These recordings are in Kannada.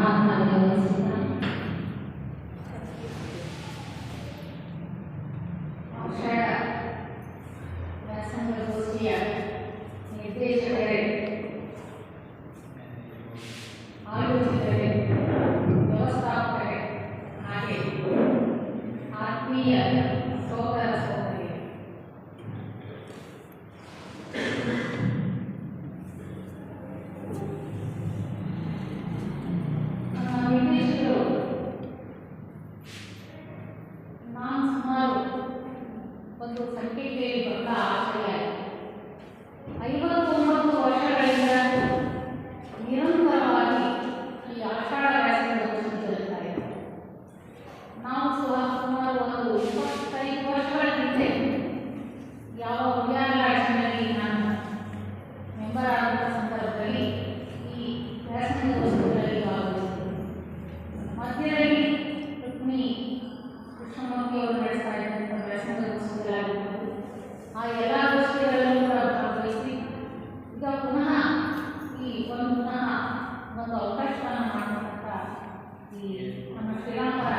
ಪ್ರಾರ್ಥನೆಗೆ ವಹಿಸಿದ ಆಷಾಢ ವ್ಯಾಸಂಗಗೋಷ್ಠಿಯ ನಿರ್ದೇಶಕರೇ, ಆಯೋಜಕರೇ, ವ್ಯವಸ್ಥಾಪಕರೇ, ಹಾಗೆ ಆತ್ಮೀಯ ಸೋದರ ಸೋದರಿಯರೇ, ನಿರ್ದೇಶಕರು, ನಾನು ಸುಮಾರು ಒಂದು ಸಂಖ್ಯೆಗೆ ಬಹಳ ಆಶ್ಚರ್ಯ. 59 ವರ್ಷಗಳಿಂದ ನಿರಂತರವಾಗಿ ಈ ಆಷಾಢ ವ್ಯಾಸಂಗಗೋಷ್ಠಿಗಳಿರ್ತಾ ಇದೆ. ನಾವು ಸುಮಾರು ಒಂದು 25 ವರ್ಷಗಳ ಹಿಂದೆ ಯಾವ ಉದ್ಯಾನ ರಾಜ್ಯದಲ್ಲಿ ನಾನು ಮೆಂಬರ್ ಆದಂಥ ಸಂದರ್ಭದಲ್ಲಿ ಈ ವ್ಯಾಸಂಗಗೋಷ್ಠಿಗಳಲ್ಲಿ ಭಾಗವಹಿಸಿದ್ದೆ. ಮಧ್ಯದಲ್ಲಿ ರುಕ್ಮಿಣಿ ಕೃಷ್ಣಮೂರ್ತಿ ಅವರು ನಡೆಸ್ತಾ ಇದ್ದಂಥ ವ್ಯಾಸಂಗಗೋಷ್ಠಿಗಳಾಗಿರ್ಬೋದು, ಆ ಎಲ್ಲ ಗೋಷ್ಠಿಗಳಲ್ಲೂ ಕೂಡ ಭಾಗವಹಿಸಿ ಈಗ ಪುನಃ ಒಂದು ಅವಕಾಶವನ್ನು ಮಾಡತಕ್ಕಂಥ ಈ ನಮ್ಮ ಶ್ರೀರಾಮರ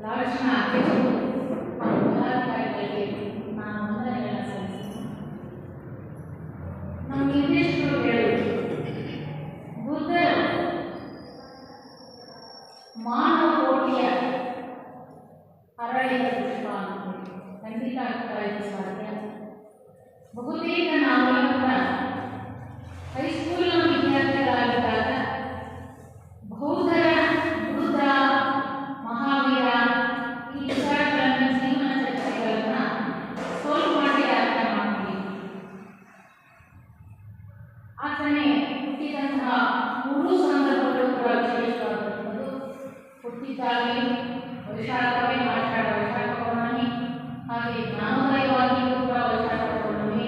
ಲಾಲ್ಚನ ಅಧ್ಯಕ್ಷರು ಹಾಗೂ ಪದಾಧಿಕಾರಿಗಳಿಗೆ ನಾನು ವಂದನೆಗಳನ್ನು ಸಲ್ಲಿಸ್ತೀನಿ. ನಮ್ಮ ನಿರ್ದೇಶಕರು ಹೇಳುವುದು, ಬುದ್ಧರು ಮಾನವ ಕೋಟಿಯ ಅರಳಿದ ಪುಷ್ಪ ಅಂತ ಖಂಡಿತ ಅರ್ಥವಾಯಿತು ಸಾಧ್ಯ. ಬಹುತೇಕ ನಾವೆಲ್ಲ ಕೂಡ ಹೈಸ್ಕೂಲ್ನ ವಿದ್ಯಾರ್ಥಿಗಳಾಗಿದ್ದಾಗ ಬೌದ್ಧರ, ಬುದ್ಧ, ಮಹಾವೀರ ಈ ವಿಚಾರಗಳನ್ನು, ಜೀವನ ಚರ್ಚೆಗಳನ್ನು ಸ್ವಲ್ಪ ಮಟ್ಟಿಗೆ ಅರ್ಥ ಮಾಡ್ತೀವಿ. ಆತನೇ ಹುಟ್ಟಿದಂತಹ 3 ಸಂದರ್ಭಗಳು ಕೂಡ ವಿಶೇಷವಾದಂಥದ್ದು. ಹುಟ್ಟಿದ್ದಾಗಲೇ ವೈಶಾಖವೇ ಆಷಾಢ, ವೈಶಾಖ ಪೌರ್ಣಮಿ, ಹಾಗೆ ಜ್ಞಾನೋದಯವಾಗಿಯೂ ಕೂಡ ವೈಶಾಖ ಪೌರ್ಣಮಿ,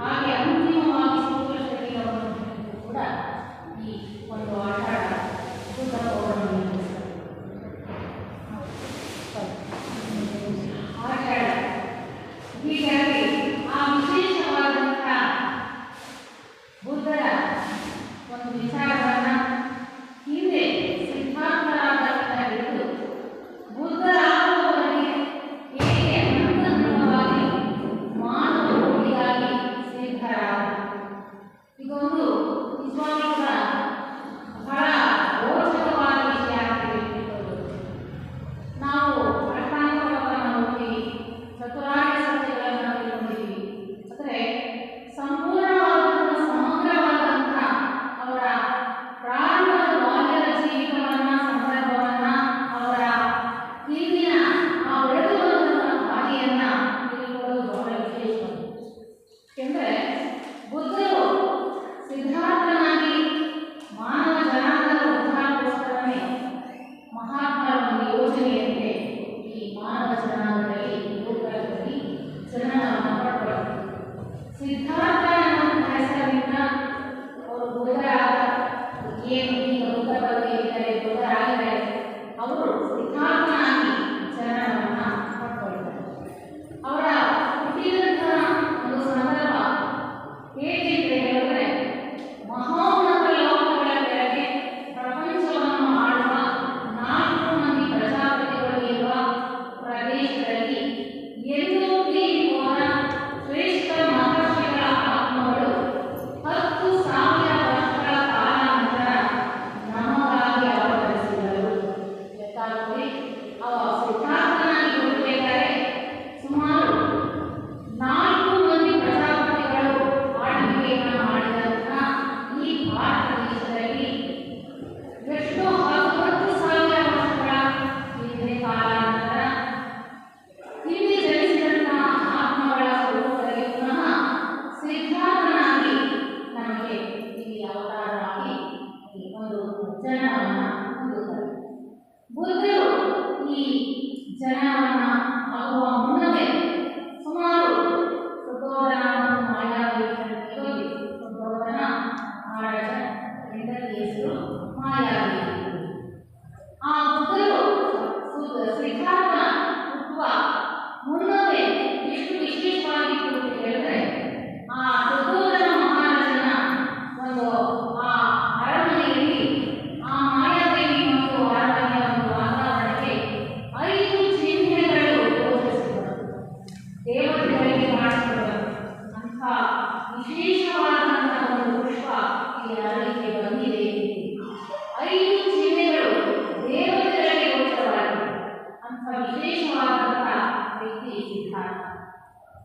ಹಾಗೆ ಅಂತಿಮವಾಗಿ ಶುಕ್ಲಶರೀರವನ್ನು ಕೂಡ ಈ ಒಂದು ಆಷಾಢ ಬುದ್ಧ ಪೌರ್ಣಮಿ ಆಷಾಢ. ಹೀಗಾಗಿ ಆ ವಿಶೇಷವಾದಂಥ ಬುದ್ಧರ ಒಂದು ವಿಚಾರವನ್ನು ಹಿಂದೆ ಸಿದ್ಧಾರ್ಥರಾದಂಥ ಹಿಡಿದು ಬುದ್ಧರಾಗುವವರೆಗೆ ಹೇಗೆ ಅಂತರ್ಗತವಾಗಿ ಮಾನವ ಕೋಟಿಗಾಗಿ ಸಿದ್ಧರಾದ, ಇದೊಂದು ನಿಜವಾಗ್ಲೂ ಕೂಡ ಬಹಳ ರೋಚಕವಾದ ವಿಷಯ ಆಗ್ತಿದೆ. ನಾವು ಅಷ್ಟಾಂಗವನ್ನು ನೋಡ್ತೀವಿ, ಚತುರಾರ್ಯ ಸತ್ಯಗಳನ್ನು ತಿಳ್ಕೊಂಡಿದ್ದೀವಿ, ಅಂದರೆ ಸಂಪೂರ್ಣವಾದಂಥ ಸಮಗ್ರವಾದಂಥ ಅವರ ಪ್ರಾರಂಭದ ಬಾಲ್ಯದ ಜೀವಿತವನ್ನು, ಸಂದರ್ಭವನ್ನು, ಅವರ ಹಿಂದಿನ ಆ ಬೆಳೆದು ಬಂದಂಥ ಹಾದಿಯನ್ನು ತಿಳ್ಕೊಳ್ಳೋದು ಬಹಳ ವಿಶೇಷ. ಏಕೆಂದರೆ ಬುದ್ಧರು ಸಿದ್ಧಾರ್ಥನಾಗಿ ಮಾನವ ಜನಾಂಗದ ಉದ್ಧಾರಕ್ಕೋಸ್ಕರವೇ ಮಹಾತ್ಮರ ಒಂದು ಯೋಜನೆಯಂತೆ ಈ ಮಾನವ ಜನಾಂಗದಲ್ಲಿ, ಲೋಕದಲ್ಲಿ ಜನನವನ್ನು ಪಡ್ಕೊಳ್ಳೋದು. ಸಿದ್ಧಾರ್ಥ ಅನ್ನುವಂಥ ಹೆಸರಿನಿಂದ ಅವರು ಬುದ್ಧರಾದ, ಏನು ಈಗ ಬುದ್ಧ ಬಗ್ಗೆ ಇದ್ದಾರೆ, ಬುದ್ಧರಾಗಿದ್ದಾರೆ, ಅವರು ಸಿದ್ಧಾರ್ಥನಾಗಿ ಜನನವನ್ನು ಪಡ್ಕೊಳ್ತಾರೆ. ಅವರ ಹುಟ್ಟಿದಂತಹ ಒಂದು ಸಂದರ್ಭ ಹೇಗೆ ಅಂತ ಹೇಳಿದ್ರೆ, ಮಹೋನ್ನತ ಲೋಕಗಳ ಕೆಳಗೆ ಪ್ರಪಂಚವನ್ನು ಆಳುವ 4 ಮಂದಿ ಪ್ರಜಾಪತಿಗಳು ಇರುವ ಪ್ರದೇಶದಲ್ಲಿ ಎಲ್ಲೋ ತೀರಿ ಹೋದ ಶ್ರೇಷ್ಠ ಮಹರ್ಷಿಗಳ ಆತ್ಮಗಳು 10,000 ವರ್ಷಗಳ ಕಾಲಾನಂತರ ನಮಗಾಗಿ ಅವತರಿಸಿದರು. ಲೆಕ್ಕಾಚಾರಿ ಅವ ಸಿದ್ಧಾರ್ಥನಾಗಿ ಹುಟ್ಟಬೇಕಾದ್ರೆ ಸುಮಾರು 4 ಮಂದಿ ಪ್ರಜಾಪತಿಗಳು ಆಳ್ವಿಕೆಯನ್ನು ಮಾಡಿದಂತಹ ಈ ಭಾರತ ದೇಶದಲ್ಲಿ ಎಷ್ಟೋ 10,000 ವರ್ಷಗಳ ಹಿಂದೆ ಕಾಲಾನಂತರ ಹಿಂದೆ ಜನಿಸಿದಂತಹ ಆತ್ಮಗಳ ಸ್ವರೂಪದಲ್ಲಿ ಪುನಃ ಸಿದ್ಧಾರ್ಥನಾಗಿ ನಮಗೆ ಇಲ್ಲಿ ಅವತಾರವಾಗಿ ಒಂದು ಜನನವನ್ನು ಹೊಂದುತ್ತಾರೆ. ಬುದ್ಧರು ಈ ಜನನವನ್ನು ಆಗುವ ಮುನ್ನವೇ ಸುಮಾರು ಸುಧೋಧನ ಮತ್ತು ಮಾಯಾವಿ ಯೋಗಿ, ಸುಧೋಧನ ಮಹಾರಾಜ ಹೆಂಡತಿ ಹೆಸರು ಮಾಯಾವಿ. ಆ ಬುದ್ಧರು ಸಿದ್ಧಾರ್ಥ ಹುಟ್ಟುವ ಮುನ್ನವೇ ಎಷ್ಟು ವಿಶೇಷವಾಗಿತ್ತು ಅಂತ ಹೇಳಿದ್ರೆ, ಆ ಸುಧೋಧನ ಮಹಾರಾಜನ ಒಂದು ಆ ಅರಮನೆಯಲ್ಲಿ ಆ ಮಾಯಾವಿ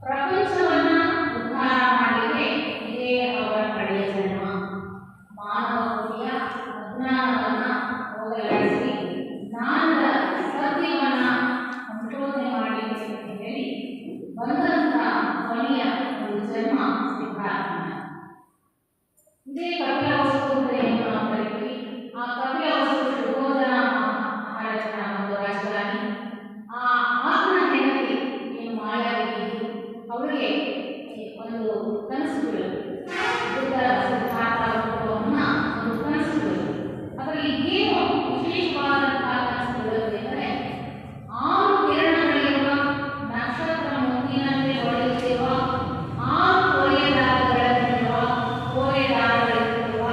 ಪ್ರಪಂಚವನ್ನ ಉದ್ಧಾರ ಮಾಡಲಿಕ್ಕೆ ಇದೇ ಅವರ ಕಡೆಯ ಜನ್ಮ. ಮಾನವ ಕುಟಿಯ ಅಜ್ಞಾನವನ್ನ ಹೋಗಲಾಡಿಸಿ ಜ್ಞಾನದ ಸತ್ಯವನ್ನ ಸಂಶೋಧನೆ ಮಾಡಲಿಕ್ಕೆ ಅಂತ ಹೇಳಿ ಬಂದಂತಹ ಕೊನೆಯ ಒಂದು ಜನ್ಮ ಸಿದ್ಧಾರ್ಥ. ಇದೇ ಕಪಿಲವಸ್ತು ಎಂದು ನಾವು ಕರಿತೀವಿ. ಆ ಕಪಿಲವಸ್ತು ಶುದ್ಧೋಧನ ಮಹಾರಾಜನ ಒಂದು ರಾಜಧಾನಿ. ಆ ಆತನ ಹೆಂಡತಿ ಏನು ಮಾಯಾದೇವಿ, ಅವರಿಗೆ ಒಂದು ಕನಸುಗಳು, ಬುದ್ಧರ ಸಿದ್ಧಾರ್ಥ ಹುಟ್ಟುವನ್ನ ಒಂದು ಕನಸುಗಳು. ಅದರಲ್ಲಿ ಏನು ವಿಶೇಷವಾದಂತಹ ಕನಸುಗಳು ಎಂದರೆ 6 ಕಿರಣಗಳಿರುವ ನಕ್ಷತ್ರ ಮುಂದಿನಂತೆ ಹೊಳೆಯುತ್ತಿರುವ 6 ಕೊರೆದಾರಗಳಿರುವ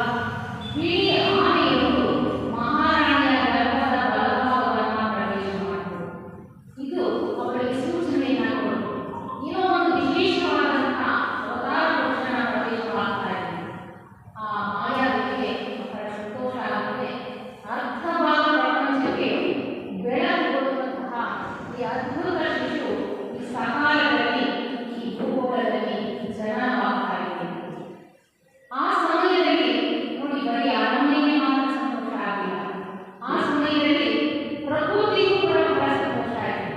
ಬಿಳಿ ಆನೆಯೊಂದು ಮಹಾರಾಣಿಯ ಗರ್ಭದ ಬಲಭಾಗವನ್ನು ಪ್ರವೇಶ ಮಾಡಿತು. ಇದು ಅವಳಿಗೆ ಸೂಚನೆಯನ್ನು ಕೊಟ್ಟು ಏನೋ ಒಂದು ವಿಶೇಷವಾದಂತಹ ಅವತಾರ ಪುರುಷನ ಪ್ರವೇಶವಾಗ್ತಾ ಇದೆ. ಆ ಮಾಯಾವಿಗೆ ಬಹಳ ಸಂತೋಷ ಆಗುತ್ತೆ. ಅರ್ಧಭಾಗ ಪ್ರಪಂಚಕ್ಕೆ ಬೆಳಕು ಕೊಡುವಂತಹ ಈ ಅದ್ಭುತ ಶಿಶು ಈ ಸಕಾಲದಲ್ಲಿ ಈ ಭೂಗೋಳದಲ್ಲಿ ಜನನವಾಗ್ತಾ ಇದೆ. ಆ ಸಮಯದಲ್ಲಿ ನೋಡಿ, ಬರೀ ಅರಮನೆಗೆ ಮಾತ್ರ ಸಂತೋಷ ಆಗಿಲ್ಲ, ಆ ಸಮಯದಲ್ಲಿ ಪ್ರಕೃತಿಗೂ ಕೂಡ ಬಹಳ ಸಂತೋಷ ಆಗಿದೆ.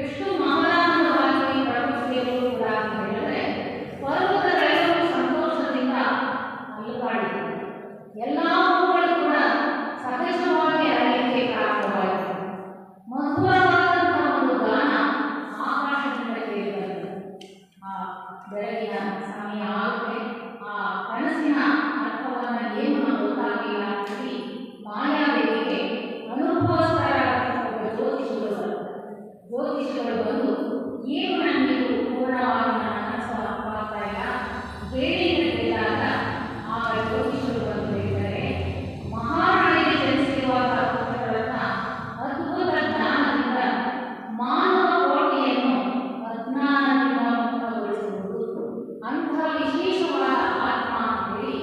ಎಷ್ಟು ಮಹದಾನಂದವಾಗಿ ಪ್ರಕೃತಿಯಲ್ಲೂ ಕೂಡ ಅಂತ ಹೇಳಿದ್ರೆ ಪರ್ವತಗಳೆಲ್ಲವೂ ಸಂತೋಷದಿಂದ ಅಲುಗಾಡಿತು. ಎಲ್ಲ ಹೂಗಳು ಕೂಡ ಸಹಜವಾಗಿ ಅರಳಿಕೆ ಪ್ರಾರಂಭವಾಯಿತು. ಮಧುರವಾದಂತಹ ಒಂದು ಗಾನ ಆಕಾಶದಿಂದ ಕೇಳಿ ಬಂತು. ಆ ಬೆಳಗಿನ ಸಮಯ ಆಗುತ್ತೆ. ಆ ಕನಸಿನ ಅರ್ಥವನ್ನು ಏನು ನಾವು ಗೊತ್ತಾಗಲಿಲ್ಲ ಅಂತೇಳಿ ಮಾಯಾದೇವಿಗೆ ಅನುಭವಸ್ಥರಾದ ಜ್ಯೋತಿಷಿಗಳು ಬಂದು ಏನು ನನಗೆ ಪೂರ್ಣವಾಗಿ ನನ್ನ ಕನಸು ಅರ್ಥವಾಗ್ತಾ ಇಲ್ಲ ಹೇಳಿ ಅಂತ ಕೇಳಿದಾಗ ಆಗ ಜ್ಯೋತಿಷಿಗಳು ಬಂದು ಹೇಳಿದರೆ, ಮಹಾರಾಣಿಗೆ ಜನಿಸಿರುವಂತಹ ಪುತ್ರಗಳನ್ನು ಅದ್ಭುತ ಜ್ಞಾನದಿಂದ ಮಾನವ ಕೋಟಿಯನ್ನು ಅಜ್ಞಾನದಿಂದ ಮುಕ್ತಗೊಳಿಸಬಹುದು. ಅಂತಹ ವಿಶೇಷವಾದ ಆತ್ಮ ಅಂತ ಹೇಳಿ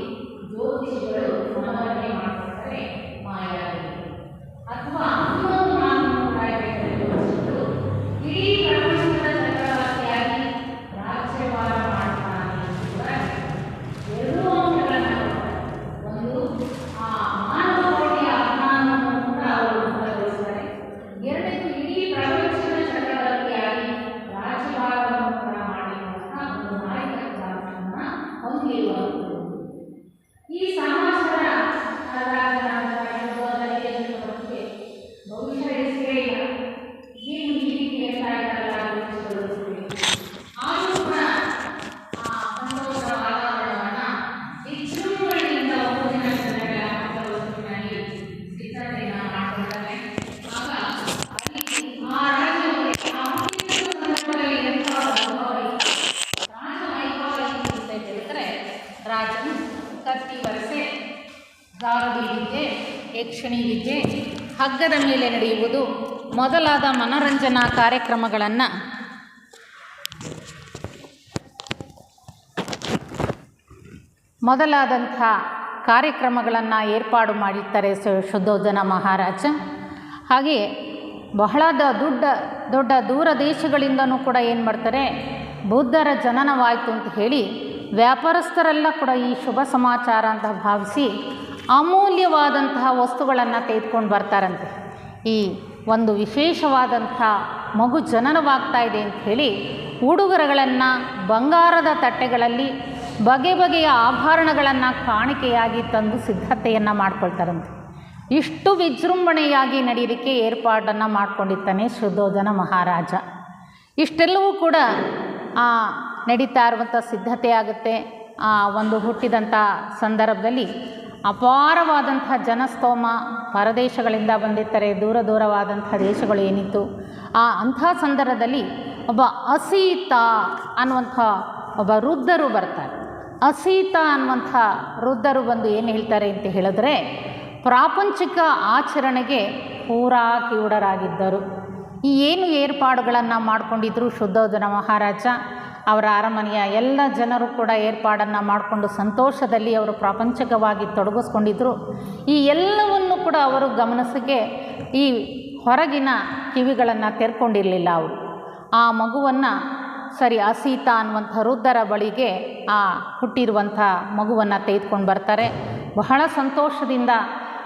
ಜ್ಯೋತಿಷಿಗಳು ಮನವರಿಕೆ ಮಾಡಿಕೊಡ್ತಾರೆ ಮಾಯಾದೇವಿ. ಅಥವಾ ಇನ್ನೊಂದು ಮಾತನ್ನು ಕೂಡ ಹೇಳ್ತಾರೆ ಜ್ಯೋತಿಷಿಗಳು, ಇಡೀ ಪ್ರಪಂಚದ ಚಕ್ರವರ್ತಿಯಾಗಿ ರಾಜ್ಯಭಾರ ಮಾಡ್ತಾನೆ ಕೂಡ. ಎರಡೂ ಅಂಶಗಳನ್ನು ಕೊಡ್ತಾರೆ. ಒಂದು, ಆ ಮಾನವ ಕೋಟಿಯ ಅಜ್ಞಾನವನ್ನು ಕೂಡ ಅವರು ಮುಕ್ತಗೊಳಿಸ್ತಾರೆ. ಎರಡನೇದು, ಇಡೀ ಪ್ರಪಂಚದ ಚಕ್ರವರ್ತಿಯಾಗಿ ರಾಜ್ಯಭಾರವನ್ನು ಕೂಡ ಮಾಡಿರುವಂತಹ ಒಂದು ನಾಯಕತ್ವ ಅಂಶವನ್ನು ಹೊಂದಿರುವಂಥದ್ದು. ಈ ಸಮಾಚಾರ ಬಗ್ಗೆ ಭವಿಷ್ಯ ಎಷ್ಟೇ ಇಲ್ಲ, ಏನು ಈ ರೀತಿ ಹೇಳ್ತಾ ಇದ್ದಾರಲ್ಲ ಜ್ಯೋತಿಷಿಗಳು. ಆದರೂ ಕೂಡ ಆ ಸಂತೋಷ ವಾತಾವರಣವನ್ನು ವಿಜೃಂಭಣೆಯಿಂದ ಒಂದಿನ ಜನಗಳ ವಸ್ತುವಿನಲ್ಲಿ ಸಿದ್ಧತೆಯನ್ನು ಮಾಡಿಕೊಳ್ತಾರೆ. ಆಗ ಅಲ್ಲಿ ಆ ರಾಜ್ಯಕ್ಕೆ ಆ ಸಂದರ್ಭದಲ್ಲಿ ರಾಜವೈಭವ ಅಂತ ಹೇಳಿದರೆ ರಾಜನು ಕತ್ತಿ ವರಸೆ, ಗಾರುಡಿ ವಿದ್ಯೆ, ಯಕ್ಷಿಣಿ ವಿದ್ಯೆ, ಹಗ್ಗದ ಮೇಲೆ ನಡೆಯುವುದು ಮೊದಲಾದ ಮನರಂಜನಾ ಕಾರ್ಯಕ್ರಮಗಳನ್ನು ಏರ್ಪಾಡು ಮಾಡಿರ್ತಾರೆ ಶುದ್ಧೋಧನ ಮಹಾರಾಜ. ಹಾಗೆಯೇ ಬಹಳ ದೊಡ್ಡ ದೂರ ದೇಶಗಳಿಂದನೂ ಕೂಡ ಏನು ಮಾಡ್ತಾರೆ, ಬುದ್ಧರ ಜನನವಾಯಿತು ಅಂತ ಹೇಳಿ ವ್ಯಾಪಾರಸ್ಥರೆಲ್ಲ ಕೂಡ ಈ ಶುಭ ಸಮಾಚಾರ ಅಂತ ಭಾವಿಸಿ ಅಮೂಲ್ಯವಾದಂತಹ ವಸ್ತುಗಳನ್ನು ತೆಗೆದುಕೊಂಡು ಬರ್ತಾರಂತೆ. ಈ ಒಂದು ವಿಶೇಷವಾದಂಥ ಮಗು ಜನನವಾಗ್ತಾ ಇದೆ ಅಂತ ಹೇಳಿ ಉಡುಗೊರೆಗಳನ್ನು ಬಂಗಾರದ ತಟ್ಟೆಗಳಲ್ಲಿ ಬಗೆ ಬಗೆಯ ಆಭರಣಗಳನ್ನು ಕಾಣಿಕೆಯಾಗಿ ತಂದು ಸಿದ್ಧತೆಯನ್ನು ಮಾಡ್ಕೊಳ್ತಾರಂತೆ. ಇಷ್ಟು ವಿಜೃಂಭಣೆಯಾಗಿ ನಡೆಯಲಿಕ್ಕೆ ಏರ್ಪಾಡನ್ನು ಮಾಡಿಕೊಂಡಿರ್ತಾನೆ ಶುದ್ಧೋಧನ ಮಹಾರಾಜ. ಇಷ್ಟೆಲ್ಲವೂ ಕೂಡ ನಡೀತಾ ಇರುವಂಥ ಸಿದ್ಧತೆ ಆಗುತ್ತೆ. ಒಂದು ಹುಟ್ಟಿದಂಥ ಸಂದರ್ಭದಲ್ಲಿ ಅಪಾರವಾದಂಥ ಜನಸ್ತೋಮ, ಪರದೇಶಗಳಿಂದ ಬಂದಿರ್ತಾರೆ, ದೂರವಾದಂಥ ದೇಶಗಳು ಏನಿತ್ತು. ಅಂಥ ಸಂದರ್ಭದಲ್ಲಿ ಒಬ್ಬ ಅಸೀತ ಅನ್ನುವಂಥ ಒಬ್ಬ ವೃದ್ಧರು ಬರ್ತಾರೆ. ಅಸೀತ ಅನ್ನುವಂಥ ವೃದ್ಧರು ಬಂದು ಏನು ಹೇಳ್ತಾರೆ ಅಂತ ಹೇಳಿದ್ರೆ, ಪ್ರಾಪಂಚಿಕ ಆಚರಣೆಗೆ ಪೂರಾ ಕಿವುಡರಾಗಿದ್ದರು. ಈ ಏನು ಏರ್ಪಾಡುಗಳನ್ನು ಮಾಡಿಕೊಂಡಿದ್ರು ಶುದ್ಧೋಧನ ಮಹಾರಾಜ, ಅವರ ಅರಮನೆಯ ಎಲ್ಲ ಜನರು ಕೂಡ ಏರ್ಪಾಡನ್ನು ಮಾಡಿಕೊಂಡು ಸಂತೋಷದಲ್ಲಿ ಅವರು ಪ್ರಾಪಂಚಿಕವಾಗಿ ತೊಡಗಿಸ್ಕೊಂಡಿದ್ದರು. ಈ ಎಲ್ಲವನ್ನು ಕೂಡ ಅವರು ಗಮನಿಸಿಗೆ ಈ ಹೊರಗಿನ ಕಿವಿಗಳನ್ನು ತೆರ್ಕೊಂಡಿರಲಿಲ್ಲ. ಅವರು ಆ ಮಗುವನ್ನು ಅಸೀತ ಅನ್ನುವಂಥ ವೃದ್ಧರ ಬಳಿಗೆ ಆ ಹುಟ್ಟಿರುವಂಥ ಮಗುವನ್ನು ತೆಗೆದುಕೊಂಡು ಬರ್ತಾರೆ. ಬಹಳ ಸಂತೋಷದಿಂದ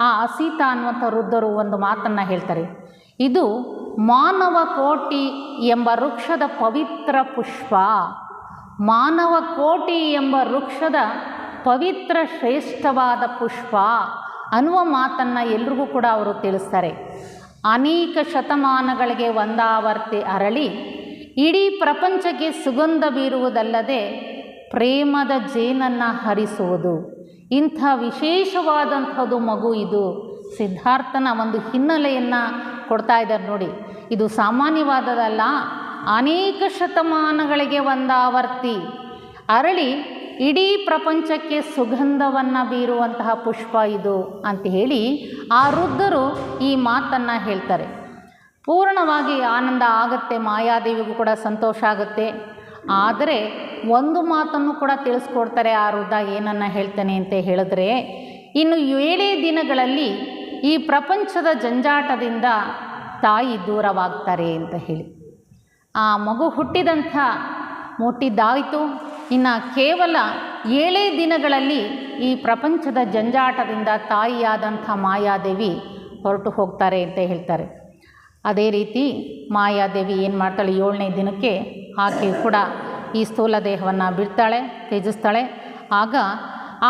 ಆ ಅಸೀತ ಅನ್ನುವಂಥ ವೃದ್ಧರು ಒಂದು ಮಾತನ್ನು ಹೇಳ್ತಾರೆ, ಇದು ಮಾನವ ಕೋಟಿ ಎಂಬ ವೃಕ್ಷದ ಪವಿತ್ರ ಪುಷ್ಪ, ಮಾನವ ಕೋಟಿ ಎಂಬ ವೃಕ್ಷದ ಪವಿತ್ರ ಶ್ರೇಷ್ಠವಾದ ಪುಷ್ಪ ಅನ್ನುವ ಮಾತನ್ನು ಎಲ್ರಿಗೂ ಕೂಡ ಅವರು ತಿಳಿಸ್ತಾರೆ. ಅನೇಕ ಶತಮಾನಗಳಿಗೆ ಒಂದಾವರ್ತಿ ಅರಳಿ ಇಡೀ ಪ್ರಪಂಚಕ್ಕೆ ಸುಗಂಧ ಬೀರುವುದಲ್ಲದೆ ಪ್ರೇಮದ ಜೇನನ್ನು ಹರಿಸುವುದು. ಇಂಥ ವಿಶೇಷವಾದಂಥದ್ದು ಮಗು ಇದು. ಸಿದ್ಧಾರ್ಥನ ಒಂದು ಹಿನ್ನೆಲೆಯನ್ನು ಕೊಡ್ತಾ ಇದ್ದಾರೆ ನೋಡಿ. ಇದು ಸಾಮಾನ್ಯವಾದದಲ್ಲ, ಅನೇಕ ಶತಮಾನಗಳಿಗೆ ಒಂದಾವರ್ತಿ ಅರಳಿ ಇಡೀ ಪ್ರಪಂಚಕ್ಕೆ ಸುಗಂಧವನ್ನು ಬೀರುವಂತಹ ಪುಷ್ಪ ಇದು ಅಂತ ಹೇಳಿ ಆ ವೃದ್ಧರು ಈ ಮಾತನ್ನು ಹೇಳ್ತಾರೆ. ಪೂರ್ಣವಾಗಿ ಆನಂದ ಆಗುತ್ತೆ, ಮಾಯಾದೇವಿಗೂ ಕೂಡ ಸಂತೋಷ ಆಗುತ್ತೆ. ಆದರೆ ಒಂದು ಮಾತನ್ನು ಕೂಡ ತಿಳಿಸ್ಕೊಡ್ತಾರೆ ಆ ವೃದ್ಧ. ಏನನ್ನು ಹೇಳ್ತಾನೆ ಅಂತ ಹೇಳಿದ್ರೆ, ಇನ್ನು 7 ದಿನಗಳಲ್ಲಿ ಈ ಪ್ರಪಂಚದ ಜಂಜಾಟದಿಂದ ತಾಯಿ ದೂರವಾಗ್ತಾರೆ ಅಂತ ಹೇಳಿ. ಆ ಮಗು ಹುಟ್ಟಿದ್ದಾಯಿತು. ಇನ್ನು ಕೇವಲ 7 ದಿನಗಳಲ್ಲಿ ಈ ಪ್ರಪಂಚದ ಜಂಜಾಟದಿಂದ ತಾಯಿಯಾದಂಥ ಮಾಯಾದೇವಿ ಹೊರಟು ಹೋಗ್ತಾರೆ ಅಂತ ಹೇಳ್ತಾರೆ. ಅದೇ ರೀತಿ ಮಾಯಾದೇವಿ ಏನು ಮಾಡ್ತಾಳೆ, 7ನೇ ದಿನಕ್ಕೆ ಆಕೆ ಕೂಡ ಈ ಸ್ಥೂಲ ದೇಹವನ್ನು ಬಿಡ್ತಾಳೆ, ತ್ಯಜಿಸ್ತಾಳೆ. ಆಗ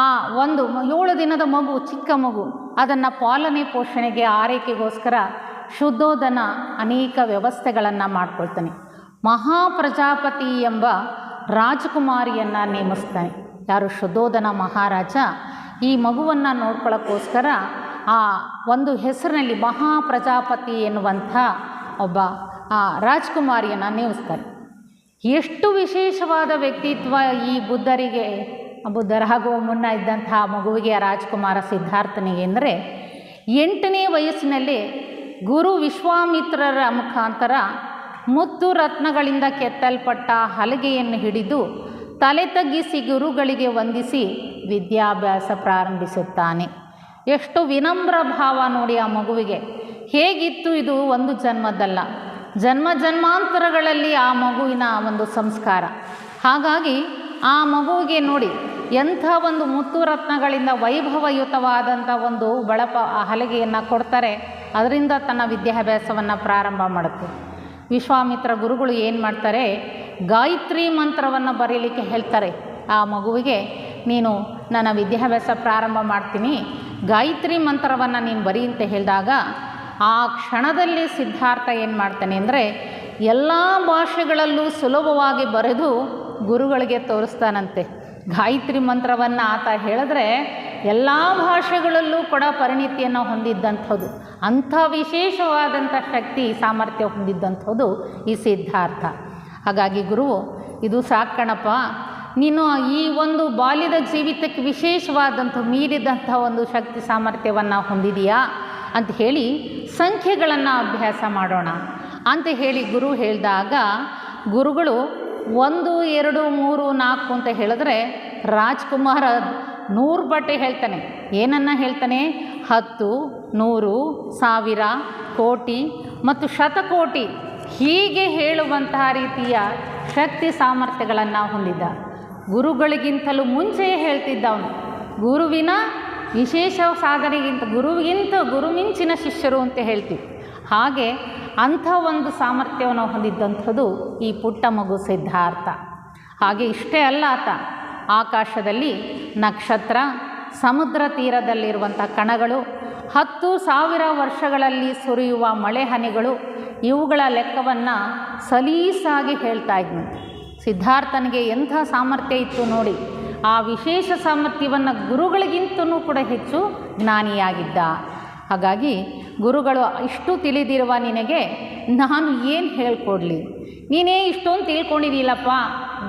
ಆ ಒಂದು 7 ದಿನದ ಮಗು, ಚಿಕ್ಕ ಮಗು, ಅದನ್ನು ಪಾಲನೆ ಪೋಷಣೆಗೆ ಆರೈಕೆಗೋಸ್ಕರ ಶುದ್ಧೋಧನ ಅನೇಕ ವ್ಯವಸ್ಥೆಗಳನ್ನು ಮಾಡ್ಕೊಳ್ತಾನೆ. ಮಹಾಪ್ರಜಾಪತಿ ಎಂಬ ರಾಜಕುಮಾರಿಯನ್ನು ನೇಮಿಸ್ತಾನೆ. ಯಾರು? ಶುದ್ಧೋಧನ ಮಹಾರಾಜ ಈ ಮಗುವನ್ನು ನೋಡ್ಕೊಳ್ಳೋಕ್ಕೋಸ್ಕರ ಆ ಒಂದು ಹೆಸರಿನಲ್ಲಿ ಮಹಾಪ್ರಜಾಪತಿ ಎನ್ನುವಂಥ ಒಬ್ಬ ರಾಜಕುಮಾರಿಯನ್ನು ನೇಮಿಸ್ತಾನೆ. ಎಷ್ಟು ವಿಶೇಷವಾದ ವ್ಯಕ್ತಿತ್ವ ಈ ಬುದ್ಧರಾಗುವ ಮುನ್ನ ಇದ್ದಂಥ ಮಗುವಿಗೆ, ರಾಜಕುಮಾರ ಸಿದ್ಧಾರ್ಥನಿಗೆ ಅಂದರೆ, 8ನೇ ವಯಸ್ಸಿನಲ್ಲಿ ಗುರು ವಿಶ್ವಾಮಿತ್ರರ ಮುಖಾಂತರ ಮುತ್ತು ರತ್ನಗಳಿಂದ ಕೆತ್ತಲ್ಪಟ್ಟ ಹಲಗೆಯನ್ನು ಹಿಡಿದು ತಲೆ ತಗ್ಗಿಸಿ ಗುರುಗಳಿಗೆ ವಂದಿಸಿ ವಿದ್ಯಾಭ್ಯಾಸ ಪ್ರಾರಂಭಿಸುತ್ತಾನೆ. ಎಷ್ಟು ವಿನಮ್ರ ಭಾವ ನೋಡಿ ಆ ಮಗುವಿಗೆ. ಹೇಗಿತ್ತು ಇದು? ಒಂದು ಜನ್ಮದಲ್ಲ, ಜನ್ಮಾಂತರಗಳಲ್ಲಿ ಆ ಮಗುವಿನ ಒಂದು ಸಂಸ್ಕಾರ. ಹಾಗಾಗಿ ಆ ಮಗುವಿಗೆ ನೋಡಿ ಎಂಥ ಒಂದು ಮುತ್ತು ರತ್ನಗಳಿಂದ ವೈಭವಯುತವಾದಂಥ ಒಂದು ಹಲಗೆಯನ್ನು ಕೊಡ್ತಾರೆ. ಅದರಿಂದ ತನ್ನ ವಿದ್ಯಾಭ್ಯಾಸವನ್ನು ಪ್ರಾರಂಭ ಮಾಡುತ್ತೆ. ವಿಶ್ವಾಮಿತ್ರ ಗುರುಗಳು ಏನು ಮಾಡ್ತಾರೆ, ಗಾಯತ್ರಿ ಮಂತ್ರವನ್ನು ಬರೀಲಿಕ್ಕೆ ಹೇಳ್ತಾರೆ ಆ ಮಗುವಿಗೆ. ನೀನು ನನ್ನ ವಿದ್ಯಾಭ್ಯಾಸ ಪ್ರಾರಂಭ ಮಾಡ್ತೀನಿ, ಗಾಯತ್ರಿ ಮಂತ್ರವನ್ನು ನೀನು ಬರೀ ಅಂತ ಹೇಳಿದಾಗ ಆ ಕ್ಷಣದಲ್ಲಿ ಸಿದ್ಧಾರ್ಥ ಏನು ಮಾಡ್ತಾನೆ ಅಂದರೆ, ಎಲ್ಲ ಭಾಷೆಗಳಲ್ಲೂ ಸುಲಭವಾಗಿ ಬರೆದು ಗುರುಗಳಿಗೆ ತೋರಿಸ್ತಾನಂತೆ. ಗಾಯತ್ರಿ ಮಂತ್ರವನ್ನು ಆತ ಹೇಳಿದ್ರೆ ಎಲ್ಲ ಭಾಷೆಗಳಲ್ಲೂ ಕೂಡ ಪರಿಣಿತಿಯನ್ನು ಹೊಂದಿದ್ದಂಥದ್ದು, ಅಂಥ ವಿಶೇಷವಾದಂಥ ಶಕ್ತಿ ಸಾಮರ್ಥ್ಯ ಹೊಂದಿದ್ದಂಥದ್ದು ಈ ಸಿದ್ಧಾರ್ಥ. ಹಾಗಾಗಿ ಗುರುವು, ಇದು ಸಾಕಣಪ್ಪ, ನೀನು ಈ ಒಂದು ಬಾಲ್ಯದ ಜೀವಿತಕ್ಕೆ ವಿಶೇಷವಾದಂಥ ಮೀರಿದಂಥ ಒಂದು ಶಕ್ತಿ ಸಾಮರ್ಥ್ಯವನ್ನು ಹೊಂದಿದೆಯಾ ಅಂತ ಹೇಳಿ ಸಂಖ್ಯೆಗಳನ್ನು ಅಭ್ಯಾಸ ಮಾಡೋಣ ಅಂತ ಹೇಳಿ ಗುರು ಹೇಳಿದಾಗ, ಗುರುಗಳು 1, 2, 3, 4 ಅಂತ ಹೇಳಿದ್ರೆ ರಾಜ್ಕುಮಾರ 100 ಬಟ್ಟೆ ಹೇಳ್ತಾನೆ. ಏನನ್ನು ಹೇಳ್ತಾನೆ? 10, 100, 1000, ಕೋಟಿ ಮತ್ತು ಶತಕೋಟಿ ಹೀಗೆ ಹೇಳುವಂತಹ ರೀತಿಯ ಶಕ್ತಿ ಸಾಮರ್ಥ್ಯಗಳನ್ನು ಹೊಂದಿದ್ದ. ಗುರುಗಳಿಗಿಂತಲೂ ಮುಂಚೆಯೇ ಹೇಳ್ತಿದ್ದ ಅವನು. ಗುರುವಿನ ವಿಶೇಷ ಸಾಧನೆಗಿಂತ ಗುರು ಮಿಂಚಿನ ಶಿಷ್ಯರು ಅಂತ ಹೇಳ್ತೀವಿ. ಹಾಗೆ ಅಂಥ ಒಂದು ಸಾಮರ್ಥ್ಯವನ್ನು ಹೊಂದಿದ್ದಂಥದ್ದು ಈ ಪುಟ್ಟ ಮಗು ಸಿದ್ಧಾರ್ಥ. ಹಾಗೆ ಇಷ್ಟೇ ಅಲ್ಲ, ಆತ ಆಕಾಶದಲ್ಲಿ ನಕ್ಷತ್ರ, ಸಮುದ್ರ ತೀರದಲ್ಲಿರುವಂಥ ಕಣಗಳು, 10,000 ವರ್ಷಗಳಲ್ಲಿ ಸುರಿಯುವ ಮಳೆ ಹನಿಗಳು, ಇವುಗಳ ಲೆಕ್ಕವನ್ನು ಸಲೀಸಾಗಿ ಹೇಳ್ತಾ ಇದ್ನಂತೆ. ಸಿದ್ಧಾರ್ಥನಿಗೆ ಎಂಥ ಸಾಮರ್ಥ್ಯ ಇತ್ತು ನೋಡಿ. ಆ ವಿಶೇಷ ಸಾಮರ್ಥ್ಯವನ್ನು ಗುರುಗಳಿಗಿಂತಲೂ ಕೂಡ ಹೆಚ್ಚು ಜ್ಞಾನಿಯಾಗಿದ್ದ. ಹಾಗಾಗಿ ಗುರುಗಳು ಇಷ್ಟು ತಿಳಿದಿರುವ ನಿನಗೆ ನಾನು ಏನು ಹೇಳ್ಕೊಡ್ಲಿ, ನೀನೇ ಇಷ್ಟೊಂದು ತಿಳ್ಕೊಂಡಿದ್ದೀಲಪ್ಪ,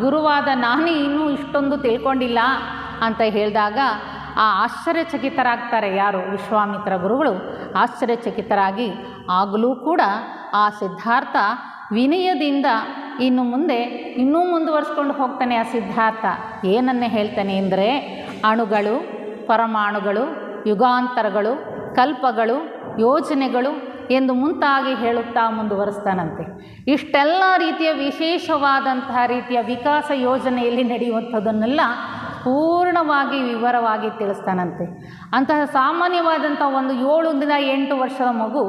ಗುರುವಾದ ನಾನೇ ಇನ್ನೂ ಇಷ್ಟೊಂದು ತಿಳ್ಕೊಂಡಿಲ್ಲ ಅಂತ ಹೇಳಿದಾಗ ಆ ಆಶ್ಚರ್ಯಚಕಿತರಾಗ್ತಾರೆ. ಯಾರು? ವಿಶ್ವಾಮಿತ್ರ ಗುರುಗಳು ಆಶ್ಚರ್ಯಚಕಿತರಾಗಿ, ಆಗಲೂ ಕೂಡ ಆ ಸಿದ್ಧಾರ್ಥ ವಿನಯದಿಂದ ಇನ್ನೂ ಮುಂದುವರಿಸ್ಕೊಂಡು ಹೋಗ್ತಾನೆ. ಆ ಸಿದ್ಧಾರ್ಥ ಏನನ್ನೇ ಹೇಳ್ತಾನೆ ಅಂದರೆ, ಅಣುಗಳು, ಪರಮಾಣುಗಳು, ಯುಗಾಂತರಗಳು, ಕಲ್ಪಗಳು, ಯೋಜನೆಗಳು ಎಂದು ಮುಂತಾಗಿ ಹೇಳುತ್ತಾ ಮುಂದುವರಿಸ್ತಾನಂತೆ. ಇಷ್ಟೆಲ್ಲ ರೀತಿಯ ವಿಶೇಷವಾದಂತಹ ರೀತಿಯ ವಿಕಾಸ ಯೋಜನೆಯಲ್ಲಿ ನಡೆಯುವಂಥದ್ದನ್ನೆಲ್ಲ ಪೂರ್ಣವಾಗಿ ವಿವರವಾಗಿ ತಿಳಿಸ್ತಾನಂತೆ. ಅಂತಹ ಸಾಮಾನ್ಯವಾದಂಥ ಒಂದು 7 ವರ್ಷದ ಮಗು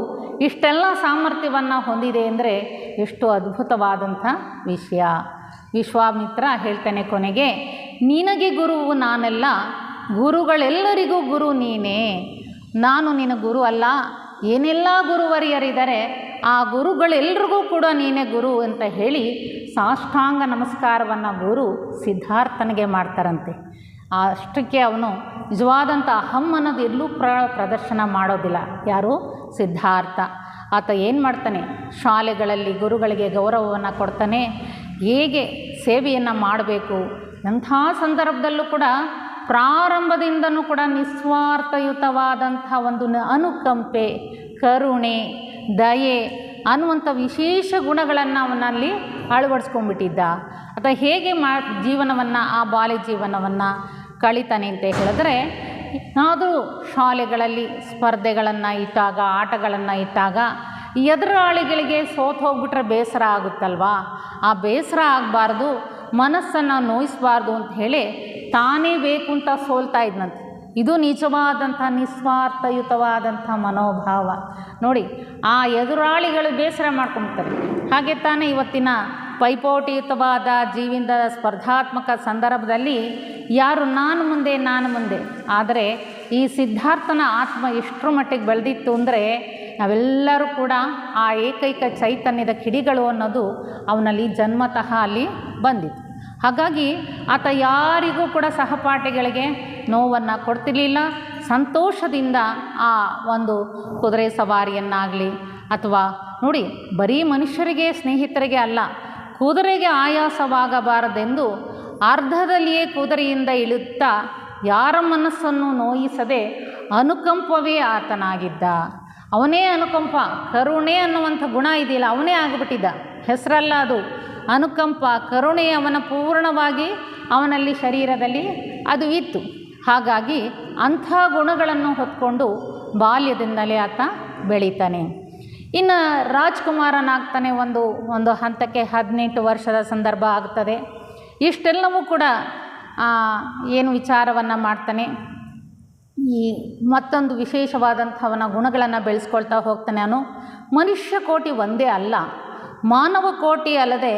ಇಷ್ಟೆಲ್ಲ ಸಾಮರ್ಥ್ಯವನ್ನು ಹೊಂದಿದೆ ಅಂದರೆ ಎಷ್ಟು ಅದ್ಭುತವಾದಂಥ ವಿಷಯ. ವಿಶ್ವಾಮಿತ್ರ ಹೇಳ್ತಾನೆ ಕೊನೆಗೆ, ನಿನಗೆ ಗುರುವು ನಾನಲ್ಲ, ಗುರುಗಳೆಲ್ಲರಿಗೂ ಗುರು ನೀನೇ. ನಾನು ನಿನ್ನ ಗುರು ಅಲ್ಲ, ಏನೆಲ್ಲ ಗುರುವರಿಯರಿದ್ದಾರೆ ಆ ಗುರುಗಳೆಲ್ಲರಿಗೂ ಕೂಡ ನೀನೇ ಗುರು ಅಂತ ಹೇಳಿ ಸಾಷ್ಟಾಂಗ ನಮಸ್ಕಾರವನ್ನು ಗುರು ಸಿದ್ಧಾರ್ಥನಿಗೆ ಮಾಡ್ತಾರಂತೆ. ಅಷ್ಟಕ್ಕೆ ಅವನು ನಿಜವಾದಂಥ ಅಹಂ ಅನ್ನೋದು ಎಲ್ಲೂ ಪ್ರದರ್ಶನ ಮಾಡೋದಿಲ್ಲ. ಯಾರು? ಸಿದ್ಧಾರ್ಥ. ಆತ ಏನು ಮಾಡ್ತಾನೆ, ಶಾಲೆಗಳಲ್ಲಿ ಗುರುಗಳಿಗೆ ಗೌರವವನ್ನು ಕೊಡ್ತಾನೆ, ಹೇಗೆ ಸೇವೆಯನ್ನು ಮಾಡಬೇಕು. ಅಂಥ ಸಂದರ್ಭದಲ್ಲೂ ಕೂಡ ಪ್ರಾರಂಭದಿಂದನೂ ಕೂಡ ನಿಸ್ವಾರ್ಥಯುತವಾದಂಥ ಒಂದು ಅನುಕಂಪೆ, ಕರುಣೆ, ದಯೆ ಅನ್ನುವಂಥ ವಿಶೇಷ ಗುಣಗಳನ್ನು ಅವನಲ್ಲಿ ಅಳವಡಿಸ್ಕೊಂಡ್ಬಿಟ್ಟಿದ್ದ. ಅಥವಾ ಹೇಗೆ ಜೀವನವನ್ನು, ಆ ಬಾಲ್ಯ ಜೀವನವನ್ನು ಕಳೀತಾನೆ ಅಂತ ಹೇಳಿದ್ರೆ, ಅದು ಶಾಲೆಗಳಲ್ಲಿ ಸ್ಪರ್ಧೆಗಳನ್ನು ಇಟ್ಟಾಗ, ಆಟಗಳನ್ನು ಇಟ್ಟಾಗ ಎದುರಾಳಿಗಳಿಗೆ ಸೋತು ಹೋಗ್ಬಿಟ್ರೆ ಬೇಸರ ಆಗುತ್ತಲ್ವಾ, ಆ ಬೇಸರ ಆಗಬಾರ್ದು, ಮನಸ್ಸನ್ನು ನೋಯಿಸಬಾರ್ದು ಅಂತ ಹೇಳಿ ತಾನೇ ಬೇಕು ಅಂತ ಸೋಲ್ತಾ ಇದ್ನಂತೆ. ಇದು ನಿಜವಾದಂಥ ನಿಸ್ವಾರ್ಥಯುತವಾದಂಥ ಮನೋಭಾವ. ನೋಡಿ, ಆ ಎದುರಾಳಿಗಳು ಬೇಸರ ಮಾಡ್ಕೊಳ್ತಾರೆ. ಹಾಗೆ ತಾನೇ ಇವತ್ತಿನ ಪೈಪೋಟಿಯುತವಾದ ಜೀವನದ ಸ್ಪರ್ಧಾತ್ಮಕ ಸಂದರ್ಭದಲ್ಲಿ ಯಾರು ನಾನು ಮುಂದೆ. ಆದರೆ ಈ ಸಿದ್ಧಾರ್ಥನ ಆತ್ಮ ಎಷ್ಟರ ಮಟ್ಟಿಗೆ ಬೆಳೆದಿತ್ತು ಅಂದರೆ, ನಾವೆಲ್ಲರೂ ಕೂಡ ಆ ಏಕೈಕ ಚೈತನ್ಯದ ಕಿಡಿಗಳು ಅನ್ನೋದು ಅವನಲ್ಲಿ ಜನ್ಮತಃ ಅಲ್ಲಿ ಬಂದಿತ್ತು. ಹಾಗಾಗಿ ಆತ ಯಾರಿಗೂ ಕೂಡ ಸಹಪಾಠಿಗಳಿಗೆ ನೋವನ್ನು ಕೊಡ್ತಿರ್ಲಿಲ್ಲ. ಸಂತೋಷದಿಂದ ಆ ಒಂದು ಕುದುರೆ ಸವಾರಿಯನ್ನಾಗಲಿ, ಅಥವಾ ನೋಡಿ, ಬರೀ ಮನುಷ್ಯರಿಗೆ ಸ್ನೇಹಿತರಿಗೆ ಅಲ್ಲ, ಕುದುರೆಗೆ ಆಯಾಸವಾಗಬಾರದೆಂದು ಅರ್ಧದಲ್ಲಿಯೇ ಕುದುರೆಯಿಂದ ಇಳುತ್ತಾ ಯಾರ ಮನಸ್ಸನ್ನು ನೋಯಿಸದೆ ಅನುಕಂಪವೇ ಆತನಾಗಿದ್ದ. ಅವನೇ ಅನುಕಂಪ, ಕರುಣೆ ಅನ್ನುವಂಥ ಗುಣ ಇದೆಯಲ್ಲ, ಅವನೇ ಆಗಿಬಿಟ್ಟಿದ್ದ. ಹೆಸರಲ್ಲ ಅದು, ಅನುಕಂಪ, ಕರುಣೆ ಅವನ ಪೂರ್ಣವಾಗಿ ಅವನಲ್ಲಿ ಶರೀರದಲ್ಲಿ ಅದು ಇತ್ತು. ಹಾಗಾಗಿ ಅಂಥ ಗುಣಗಳನ್ನು ಹೊತ್ಕೊಂಡು ಬಾಲ್ಯದಿಂದಲೇ ಆತ ಬೆಳೀತಾನೆ. ಇನ್ನು ರಾಜ್ಕುಮಾರನಾಗ್ತಾನೆ. ಒಂದು ಹಂತಕ್ಕೆ 18 ವರ್ಷದ ಸಂದರ್ಭ ಆಗ್ತದೆ. ಇಷ್ಟೆಲ್ಲವೂ ಕೂಡ ಏನು ವಿಚಾರವನ್ನು ಮಾಡ್ತಾನೆ, ಈ ಮತ್ತೊಂದು ವಿಶೇಷವಾದಂಥವನ ಗುಣಗಳನ್ನು ಬೆಳೆಸ್ಕೊಳ್ತಾ ಹೋಗ್ತಾನೆ. ಅವನು ಮನುಷ್ಯ ಕೋಟಿ ಒಂದೇ ಅಲ್ಲ, ಮಾನವ ಕೋಟಿ ಅಲ್ಲದೆ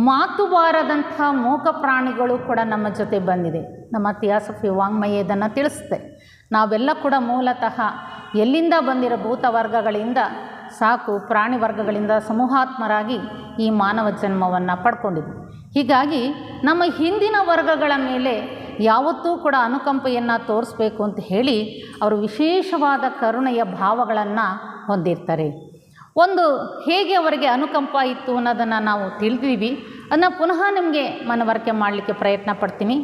ಮಾತು ಬಾರದಂಥ ಮೂಕ ಪ್ರಾಣಿಗಳು ಕೂಡ ನಮ್ಮ ಜೊತೆ ಬಂದಿದೆ. ನಮ್ಮ ಥಿಯಾಸಫಿ ವಾಂಗ್ಮಯ ಇದನ್ನು ತಿಳಿಸುತ್ತೆ. ನಾವೆಲ್ಲ ಕೂಡ ಮೂಲತಃ ಎಲ್ಲಿಂದ ಬಂದಿರೋ ಭೂತ ವರ್ಗಗಳಿಂದ, ಸಾಕು ಪ್ರಾಣಿ ವರ್ಗಗಳಿಂದ ಸಮೂಹಾತ್ಮರಾಗಿ ಈ ಮಾನವ ಜನ್ಮವನ್ನು ಪಡ್ಕೊಂಡಿದ್ವಿ. ಹೀಗಾಗಿ ನಮ್ಮ ಹಿಂದಿನ ವರ್ಗಗಳ ಮೇಲೆ ಯಾವತ್ತೂ ಕೂಡ ಅನುಕಂಪೆಯನ್ನು ತೋರಿಸ್ಬೇಕು ಅಂತ ಹೇಳಿ ಅವರು ವಿಶೇಷವಾದ ಕರುಣೆಯ ಭಾವಗಳನ್ನು ಹೊಂದಿರ್ತಾರೆ. ಒಂದು ಹೇಗೆ ಅವರಿಗೆ ಅನುಕಂಪ ಇತ್ತು ಅನ್ನೋದನ್ನು ನಾವು ತಿಳಿದೀವಿ. ಅದನ್ನು ಪುನಃ ನಿಮಗೆ ಮನವರಿಕೆ ಮಾಡಲಿಕ್ಕೆ ಪ್ರಯತ್ನ ಪಡ್ತೀನಿ.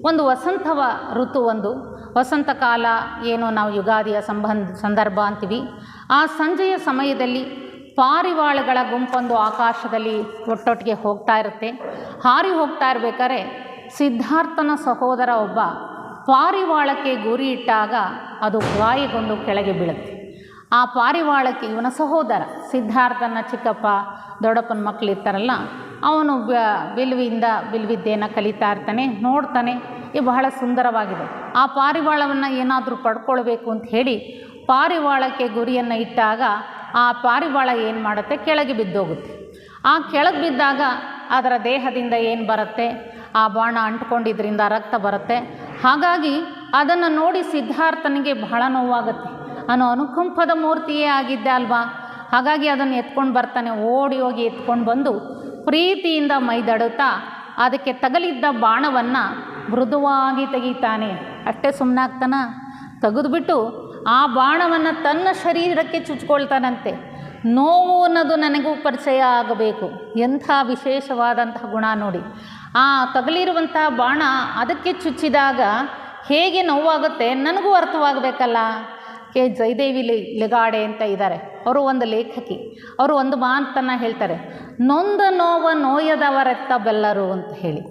ಒಂದು ಋತು, ಒಂದು ವಸಂತ ಕಾಲ, ಏನು ನಾವು ಯುಗಾದಿಯ ಸಂದರ್ಭ ಅಂತೀವಿ. ಆ ಸಂಜೆಯ ಸಮಯದಲ್ಲಿ ಪಾರಿವಾಳಗಳ ಗುಂಪೊಂದು ಆಕಾಶದಲ್ಲಿ ಒಟ್ಟೊಟ್ಟಿಗೆ ಹೋಗ್ತಾ ಇರುತ್ತೆ. ಹಾರಿ ಹೋಗ್ತಾ ಇರಬೇಕಾದ್ರೆ ಸಿದ್ಧಾರ್ಥನ ಸಹೋದರ ಒಬ್ಬ ಪಾರಿವಾಳಕ್ಕೆ ಗುರಿ ಇಟ್ಟಾಗ ಅದು ಗಾಯಗೊಂಡು ಕೆಳಗೆ ಬೀಳುತ್ತೆ. ಆ ಪಾರಿವಾಳಕ್ಕೆ ಇವನ ಸಹೋದರ ಸಿದ್ಧಾರ್ಥನ ಚಿಕ್ಕಪ್ಪ, ದೊಡ್ಡಪ್ಪನ ಮಕ್ಕಳು ಇರ್ತಾರಲ್ಲ, ಅವನು ಬಿಲ್ವಿದ್ಯೆಯನ್ನು ಕಲಿತಾ ಇರ್ತಾನೆ. ನೋಡ್ತಾನೆ, ಇದು ಬಹಳ ಸುಂದರವಾಗಿದೆ. ಆ ಪಾರಿವಾಳವನ್ನು ಏನಾದರೂ ಪಡ್ಕೊಳ್ಬೇಕು ಅಂತ ಹೇಳಿ ಪಾರಿವಾಳಕ್ಕೆ ಗುರಿಯನ್ನು ಇಟ್ಟಾಗ ಆ ಪಾರಿವಾಳ ಏನು ಮಾಡುತ್ತೆ, ಕೆಳಗೆ ಬಿದ್ದೋಗುತ್ತೆ. ಆ ಕೆಳಗೆ ಬಿದ್ದಾಗ ಅದರ ದೇಹದಿಂದ ಏನು ಬರುತ್ತೆ, ಆ ಬಾಣ ಅಂಟ್ಕೊಂಡಿದ್ದರಿಂದ ರಕ್ತ ಬರುತ್ತೆ. ಹಾಗಾಗಿ ಅದನ್ನು ನೋಡಿ ಸಿದ್ಧಾರ್ಥನಿಗೆ ಬಹಳ ನೋವಾಗುತ್ತೆ. ಅವನು ಅನುಕಂಪದ ಮೂರ್ತಿಯೇ ಆಗಿದ್ದ ಅಲ್ವಾ. ಹಾಗಾಗಿ ಅದನ್ನು ಎತ್ಕೊಂಡು ಬರ್ತಾನೆ. ಓಡಿ ಹೋಗಿ ಎತ್ಕೊಂಡು ಬಂದು ಪ್ರೀತಿಯಿಂದ ಮೈದಡುತ್ತಾ ಅದಕ್ಕೆ ತಗಲಿದ್ದ ಬಾಣವನ್ನು ಮೃದುವಾಗಿ ತೆಗಿತಾನೆ. ಅಷ್ಟೇ ಸುಮ್ಮನಾಗ್ತಾನ, ತೆಗೆದುಬಿಟ್ಟು ಆ ಬಾಣವನ್ನು ತನ್ನ ಶರೀರಕ್ಕೆ ಚುಚ್ಕೊಳ್ತಾನಂತೆ. ನೋವು ಅನ್ನೋದು ನನಗೂ ಪರಿಚಯ ಆಗಬೇಕು. ಎಂಥ ವಿಶೇಷವಾದಂತಹ ಗುಣ ನೋಡಿ. ಆ ತಗಲಿರುವಂಥ ಬಾಣ ಅದಕ್ಕೆ ಚುಚ್ಚಿದಾಗ ಹೇಗೆ ನೋವಾಗುತ್ತೆ ನನಗೂ ಅರ್ಥವಾಗಬೇಕಲ್ಲ. ಕೆ ಜಯದೇವಿ ಲೆಗಾಡೆ ಅಂತ ಇದ್ದಾರೆ, ಅವರು ಒಂದು ಲೇಖಕಿ. ಅವರು ಒಂದು ಮಾತನ್ನು ಹೇಳ್ತಾರೆ, ನೊಂದ ನೋವ ನೋಯದವರೆತ್ತ ಬೆಲ್ಲರು ಅಂತ ಹೇಳಿ.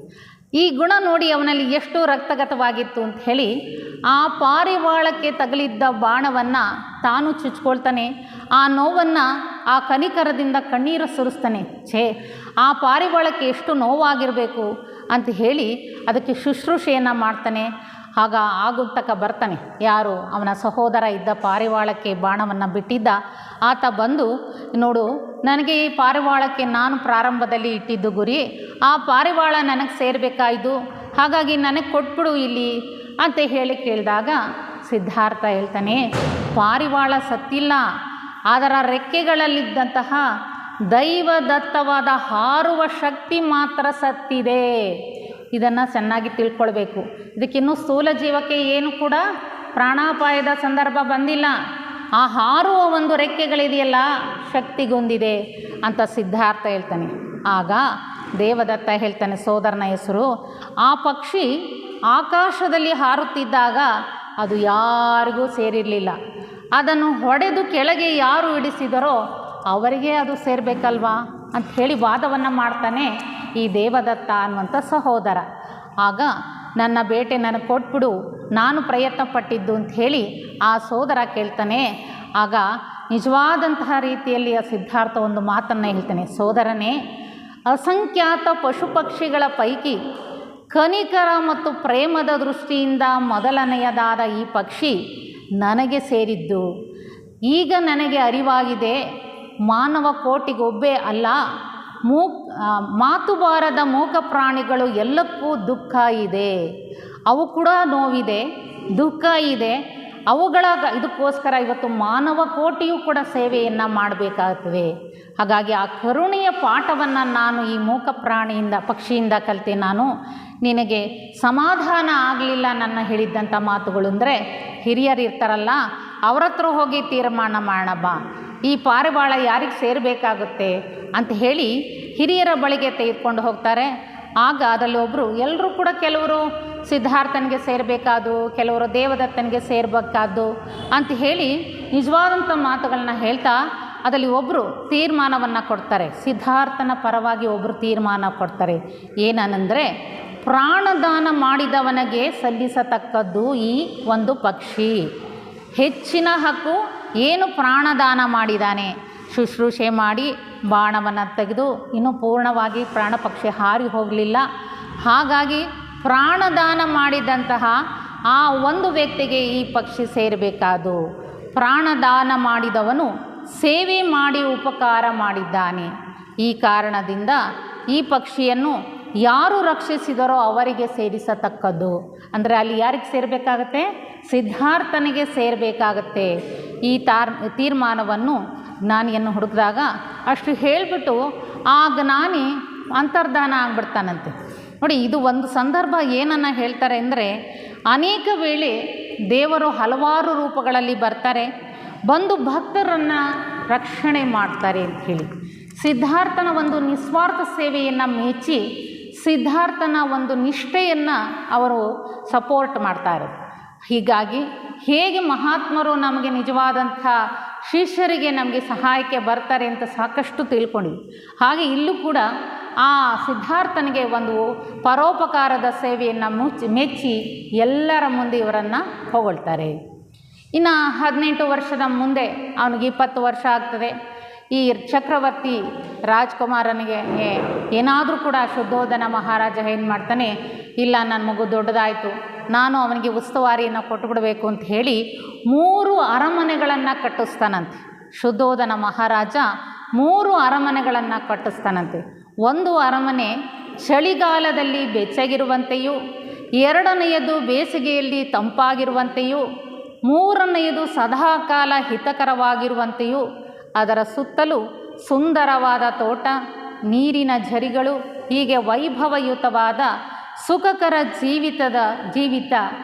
ಈ ಗುಣ ನೋಡಿ ಅವನಲ್ಲಿ ಎಷ್ಟು ರಕ್ತಗತವಾಗಿತ್ತು ಅಂತ ಹೇಳಿ ಆ ಪಾರಿವಾಳಕ್ಕೆ ತಗಲಿದ್ದ ಬಾಣವನ್ನು ತಾನು ಚುಚ್ಕೊಳ್ತಾನೆ. ಆ ನೋವನ್ನು ಆ ಕನಿಕರದಿಂದ ಕಣ್ಣೀರು ಸುರಿಸ್ತಾನೆ. ಆ ಪಾರಿವಾಳಕ್ಕೆ ಎಷ್ಟು ನೋವಾಗಿರಬೇಕು ಅಂತ ಹೇಳಿ ಅದಕ್ಕೆ ಶುಶ್ರೂಷೆಯನ್ನು ಮಾಡ್ತಾನೆ. ಆಗ ಆಗುತ್ತಕ ಬರ್ತಾನೆ, ಯಾರು ಅವನ ಸಹೋದರ ಇದ್ದ ಪಾರಿವಾಳಕ್ಕೆ ಬಾಣವನ್ನು ಬಿಟ್ಟಿದ್ದ ಆತ ಬಂದು, ನೋಡು ನನಗೆ ಈ ಪಾರಿವಾಳಕ್ಕೆ ನಾನು ಪ್ರಾರಂಭದಲ್ಲಿ ಇಟ್ಟಿದ್ದು ಗುರಿ, ಆ ಪಾರಿವಾಳ ನನಗೆ ಸೇರಬೇಕಾಯ್ತು, ಹಾಗಾಗಿ ನನಗೆ ಕೊಟ್ಬಿಡು ಇಲ್ಲಿ ಅಂತ ಹೇಳಿ ಕೇಳಿದಾಗ ಸಿದ್ಧಾರ್ಥ ಹೇಳ್ತಾನೆ, ಪಾರಿವಾಳ ಸತ್ತಿಲ್ಲ, ಅದರ ರೆಕ್ಕೆಗಳಲ್ಲಿದ್ದಂತಹ ದೈವದತ್ತವಾದ ಹಾರುವ ಶಕ್ತಿ ಮಾತ್ರ ಸತ್ತಿದೆ. ಇದನ್ನು ಚೆನ್ನಾಗಿ ತಿಳ್ಕೊಳ್ಬೇಕು. ಇದಕ್ಕಿನ್ನೂ ಸ್ಥೂಲ ಜೀವಕ್ಕೆ ಏನು ಕೂಡ ಪ್ರಾಣಾಪಾಯದ ಸಂದರ್ಭ ಬಂದಿಲ್ಲ. ಆ ಹಾರುವ ಒಂದು ರೆಕ್ಕೆಗಳಿದೆಯಲ್ಲ ಶಕ್ತಿಗೊಂದಿದೆ ಅಂತ ಸಿದ್ಧಾರ್ಥ ಹೇಳ್ತಾನೆ. ಆಗ ದೇವದತ್ತ ಹೇಳ್ತಾನೆ, ಸೋದರನ ಹೆಸರು, ಆ ಪಕ್ಷಿ ಆಕಾಶದಲ್ಲಿ ಹಾರುತ್ತಿದ್ದಾಗ ಅದು ಯಾರಿಗೂ ಸೇರಿರಲಿಲ್ಲ. ಅದನ್ನು ಹೊಡೆದು ಕೆಳಗೆ ಯಾರು ಇಡಿಸಿದರೋ ಅವರಿಗೆ ಅದು ಸೇರಬೇಕಲ್ವಾ ಅಂತ ಹೇಳಿ ವಾದವನ್ನು ಮಾಡ್ತಾನೆ ಈ ದೇವದತ್ತ ಅನ್ನುವಂಥ ಸಹೋದರ. ಆಗ ನನ್ನ ಬೇಟೆ ನನಗೆ ಕೊಟ್ಬಿಡು, ನಾನು ಪ್ರಯತ್ನ ಪಟ್ಟಿದ್ದು ಅಂತ ಹೇಳಿ ಆ ಸೋದರ ಕೇಳ್ತಾನೆ. ಆಗ ನಿಜವಾದಂತಹ ರೀತಿಯಲ್ಲಿ ಆ ಸಿದ್ಧಾರ್ಥ ಒಂದು ಮಾತನ್ನು ಹೇಳ್ತಾನೆ, ಸೋದರನೇ, ಅಸಂಖ್ಯಾತ ಪಶು ಪಕ್ಷಿಗಳ ಪೈಕಿ ಕನಿಕರ ಮತ್ತು ಪ್ರೇಮದ ದೃಷ್ಟಿಯಿಂದ ಮೊದಲನೆಯದಾದ ಈ ಪಕ್ಷಿ ನನಗೆ ಸೇರಿದ್ದು. ಈಗ ನನಗೆ ಅರಿವಾಗಿದೆ, ಮಾನವ ಕೋಟಿಗೊಬ್ಬೇ ಅಲ್ಲ, ಮಾತು ಬಾರದ ಮೂಕ ಪ್ರಾಣಿಗಳು ಎಲ್ಲಕ್ಕೂ ದುಃಖ ಇದೆ, ಅವು ಕೂಡ ನೋವಿದೆ, ದುಃಖ ಇದೆ. ಇದಕ್ಕೋಸ್ಕರ ಇವತ್ತು ಮಾನವ ಕೋಟಿಯೂ ಕೂಡ ಸೇವೆಯನ್ನು ಮಾಡಬೇಕಾಗ್ತದೆ. ಹಾಗಾಗಿ ಆ ಕರುಣೆಯ ಪಾಠವನ್ನು ನಾನು ಈ ಮೂಕ ಪಕ್ಷಿಯಿಂದ ಕಲಿತೆ. ನಾನು ನಿನಗೆ ಸಮಾಧಾನ ಆಗಲಿಲ್ಲ ನನ್ನ ಹೇಳಿದ್ದಂಥ ಮಾತುಗಳು ಅಂದರೆ, ಹಿರಿಯರು ಇರ್ತಾರಲ್ಲ ಅವ್ರ ಹತ್ರ ಹೋಗಿ ತೀರ್ಮಾನ ಮಾಡೋಣ ಬಾ, ಈ ಪಾರಿವಾಳ ಯಾರಿಗೆ ಸೇರಬೇಕಾಗುತ್ತೆ ಅಂತ ಹೇಳಿ ಹಿರಿಯರ ಬಳಿಗೆ ತೆಗೆದುಕೊಂಡು ಹೋಗ್ತಾರೆ. ಆಗ ಅದರಲ್ಲಿ ಒಬ್ಬರು, ಎಲ್ಲರೂ ಕೂಡ ಕೆಲವರು ಸಿದ್ಧಾರ್ಥನಿಗೆ ಸೇರಬೇಕಾದ್ದು, ಕೆಲವರು ದೇವದತ್ತನಿಗೆ ಸೇರಬೇಕಾದ್ದು ಅಂತ ಹೇಳಿ ನಿಜವಾದಂಥ ಮಾತುಗಳನ್ನ ಹೇಳ್ತಾ ಅದರಲ್ಲಿ ಒಬ್ಬರು ತೀರ್ಮಾನವನ್ನು ಕೊಡ್ತಾರೆ. ಸಿದ್ಧಾರ್ಥನ ಪರವಾಗಿ ಒಬ್ಬರು ತೀರ್ಮಾನ ಕೊಡ್ತಾರೆ. ಏನಂದರೆ, ಪ್ರಾಣದಾನ ಮಾಡಿದವನಿಗೆ ಸಲ್ಲಿಸತಕ್ಕದ್ದು ಈ ಒಂದು ಪಕ್ಷಿ. ಹೆಚ್ಚಿನ ಹಕ್ಕು ಏನು ಪ್ರಾಣದಾನ ಮಾಡಿದ್ದಾನೆ, ಶುಶ್ರೂಷೆ ಮಾಡಿ ಬಾಣವನ್ನು ತೆಗೆದು ಇನ್ನೂ ಪೂರ್ಣವಾಗಿ ಪ್ರಾಣ ಪಕ್ಷಿ ಹಾರಿ ಹೋಗಲಿಲ್ಲ. ಹಾಗಾಗಿ ಪ್ರಾಣದಾನ ಮಾಡಿದಂತಹ ಆ ಒಂದು ವ್ಯಕ್ತಿಗೆ ಈ ಪಕ್ಷಿ ಸೇರಬೇಕಾದು. ಪ್ರಾಣದಾನ ಮಾಡಿದವನು ಸೇವೆ ಮಾಡಿ ಉಪಕಾರ ಮಾಡಿದ್ದಾನೆ. ಈ ಕಾರಣದಿಂದ ಈ ಪಕ್ಷಿಯನ್ನು ಯಾರು ರಕ್ಷಿಸಿದರೋ ಅವರಿಗೆ ಸೇರಿಸತಕ್ಕದ್ದು. ಅಂದರೆ ಅಲ್ಲಿ ಯಾರಿಗೆ ಸೇರಬೇಕಾಗತ್ತೆ? ಸಿದ್ಧಾರ್ಥನಿಗೆ ಸೇರಬೇಕಾಗತ್ತೆ. ಈ ತೀರ್ಮಾನವನ್ನು ಜ್ಞಾನಿಯನ್ನು ಹುಡುಕಿದಾಗ ಅಷ್ಟು ಹೇಳಿಬಿಟ್ಟು ಆ ಜ್ಞಾನಿ ಅಂತರ್ಧಾನ ಆಗಿಬಿಡ್ತಾನಂತೆ. ನೋಡಿ, ಇದು ಒಂದು ಸಂದರ್ಭ ಏನನ್ನು ಹೇಳ್ತಾರೆ ಅಂದರೆ, ಅನೇಕ ವೇಳೆ ದೇವರು ಹಲವಾರು ರೂಪಗಳಲ್ಲಿ ಬರ್ತಾರೆ, ಬಂದು ಭಕ್ತರನ್ನು ರಕ್ಷಣೆ ಮಾಡ್ತಾರೆ ಅಂತ ಹೇಳಿ ಸಿದ್ಧಾರ್ಥನ ಒಂದು ನಿಸ್ವಾರ್ಥ ಸೇವೆಯನ್ನು ಮೆಚ್ಚಿ ಸಿದ್ಧಾರ್ಥನ ಒಂದು ನಿಷ್ಠೆಯನ್ನು ಅವರು ಸಪೋರ್ಟ್ ಮಾಡ್ತಾರೆ. ಹೀಗಾಗಿ ಹೇಗೆ ಮಹಾತ್ಮರು ನಮಗೆ ನಿಜವಾದಂಥ ಶಿಷ್ಯರಿಗೆ ನಮಗೆ ಸಹಾಯಕ್ಕೆ ಬರ್ತಾರೆ ಅಂತ ಸಾಕಷ್ಟು ತಿಳ್ಕೊಂಡಿದ್ವಿ. ಹಾಗೆ ಇಲ್ಲೂ ಕೂಡ ಆ ಸಿದ್ಧಾರ್ಥನಿಗೆ ಒಂದು ಪರೋಪಕಾರದ ಸೇವೆಯನ್ನು ಮೆಚ್ಚಿ ಎಲ್ಲರ ಮುಂದೆ ಇವರನ್ನು ಹೊಗಳ್ತಾರೆ. ಇನ್ನು 18 ವರ್ಷದ ಮುಂದೆ ಅವನಿಗೆ 20 ವರ್ಷ ಆಗ್ತದೆ. ಈ ಚಕ್ರವರ್ತಿ ರಾಜ್ಕುಮಾರನಿಗೆ ಏನಾದರೂ ಕೂಡ ಶುದ್ಧೋಧನ ಮಹಾರಾಜ ಏನು ಮಾಡ್ತಾನೆ, ಇಲ್ಲ ನನ್ನ ಮಗು ದೊಡ್ಡದಾಯಿತು, ನಾನು ಅವನಿಗೆ ಉಸ್ತುವಾರಿಯನ್ನು ಕೊಟ್ಟುಬಿಡಬೇಕು ಅಂತ ಹೇಳಿ 3 ಅರಮನೆಗಳನ್ನು ಕಟ್ಟಿಸ್ತಾನಂತೆ. ಶುದ್ಧೋಧನ ಮಹಾರಾಜ 3 ಅರಮನೆಗಳನ್ನು ಕಟ್ಟಿಸ್ತಾನಂತೆ. ಒಂದು ಅರಮನೆ ಚಳಿಗಾಲದಲ್ಲಿ ಬೆಚ್ಚಗಿರುವಂತೆಯೂ, 2ನೆಯದು ಬೇಸಿಗೆಯಲ್ಲಿ ತಂಪಾಗಿರುವಂತೆಯೂ, 3ನೆಯದು ಸದಾಕಾಲ ಹಿತಕರವಾಗಿರುವಂತೆಯೂ, ಅದರ ಸುತ್ತಲೂ ಸುಂದರವಾದ ತೋಟ, ನೀರಿನ ಝರಿಗಳು, ಹೀಗೆ ವೈಭವಯುತವಾದ ಸುಖಕರ ಜೀವಿತ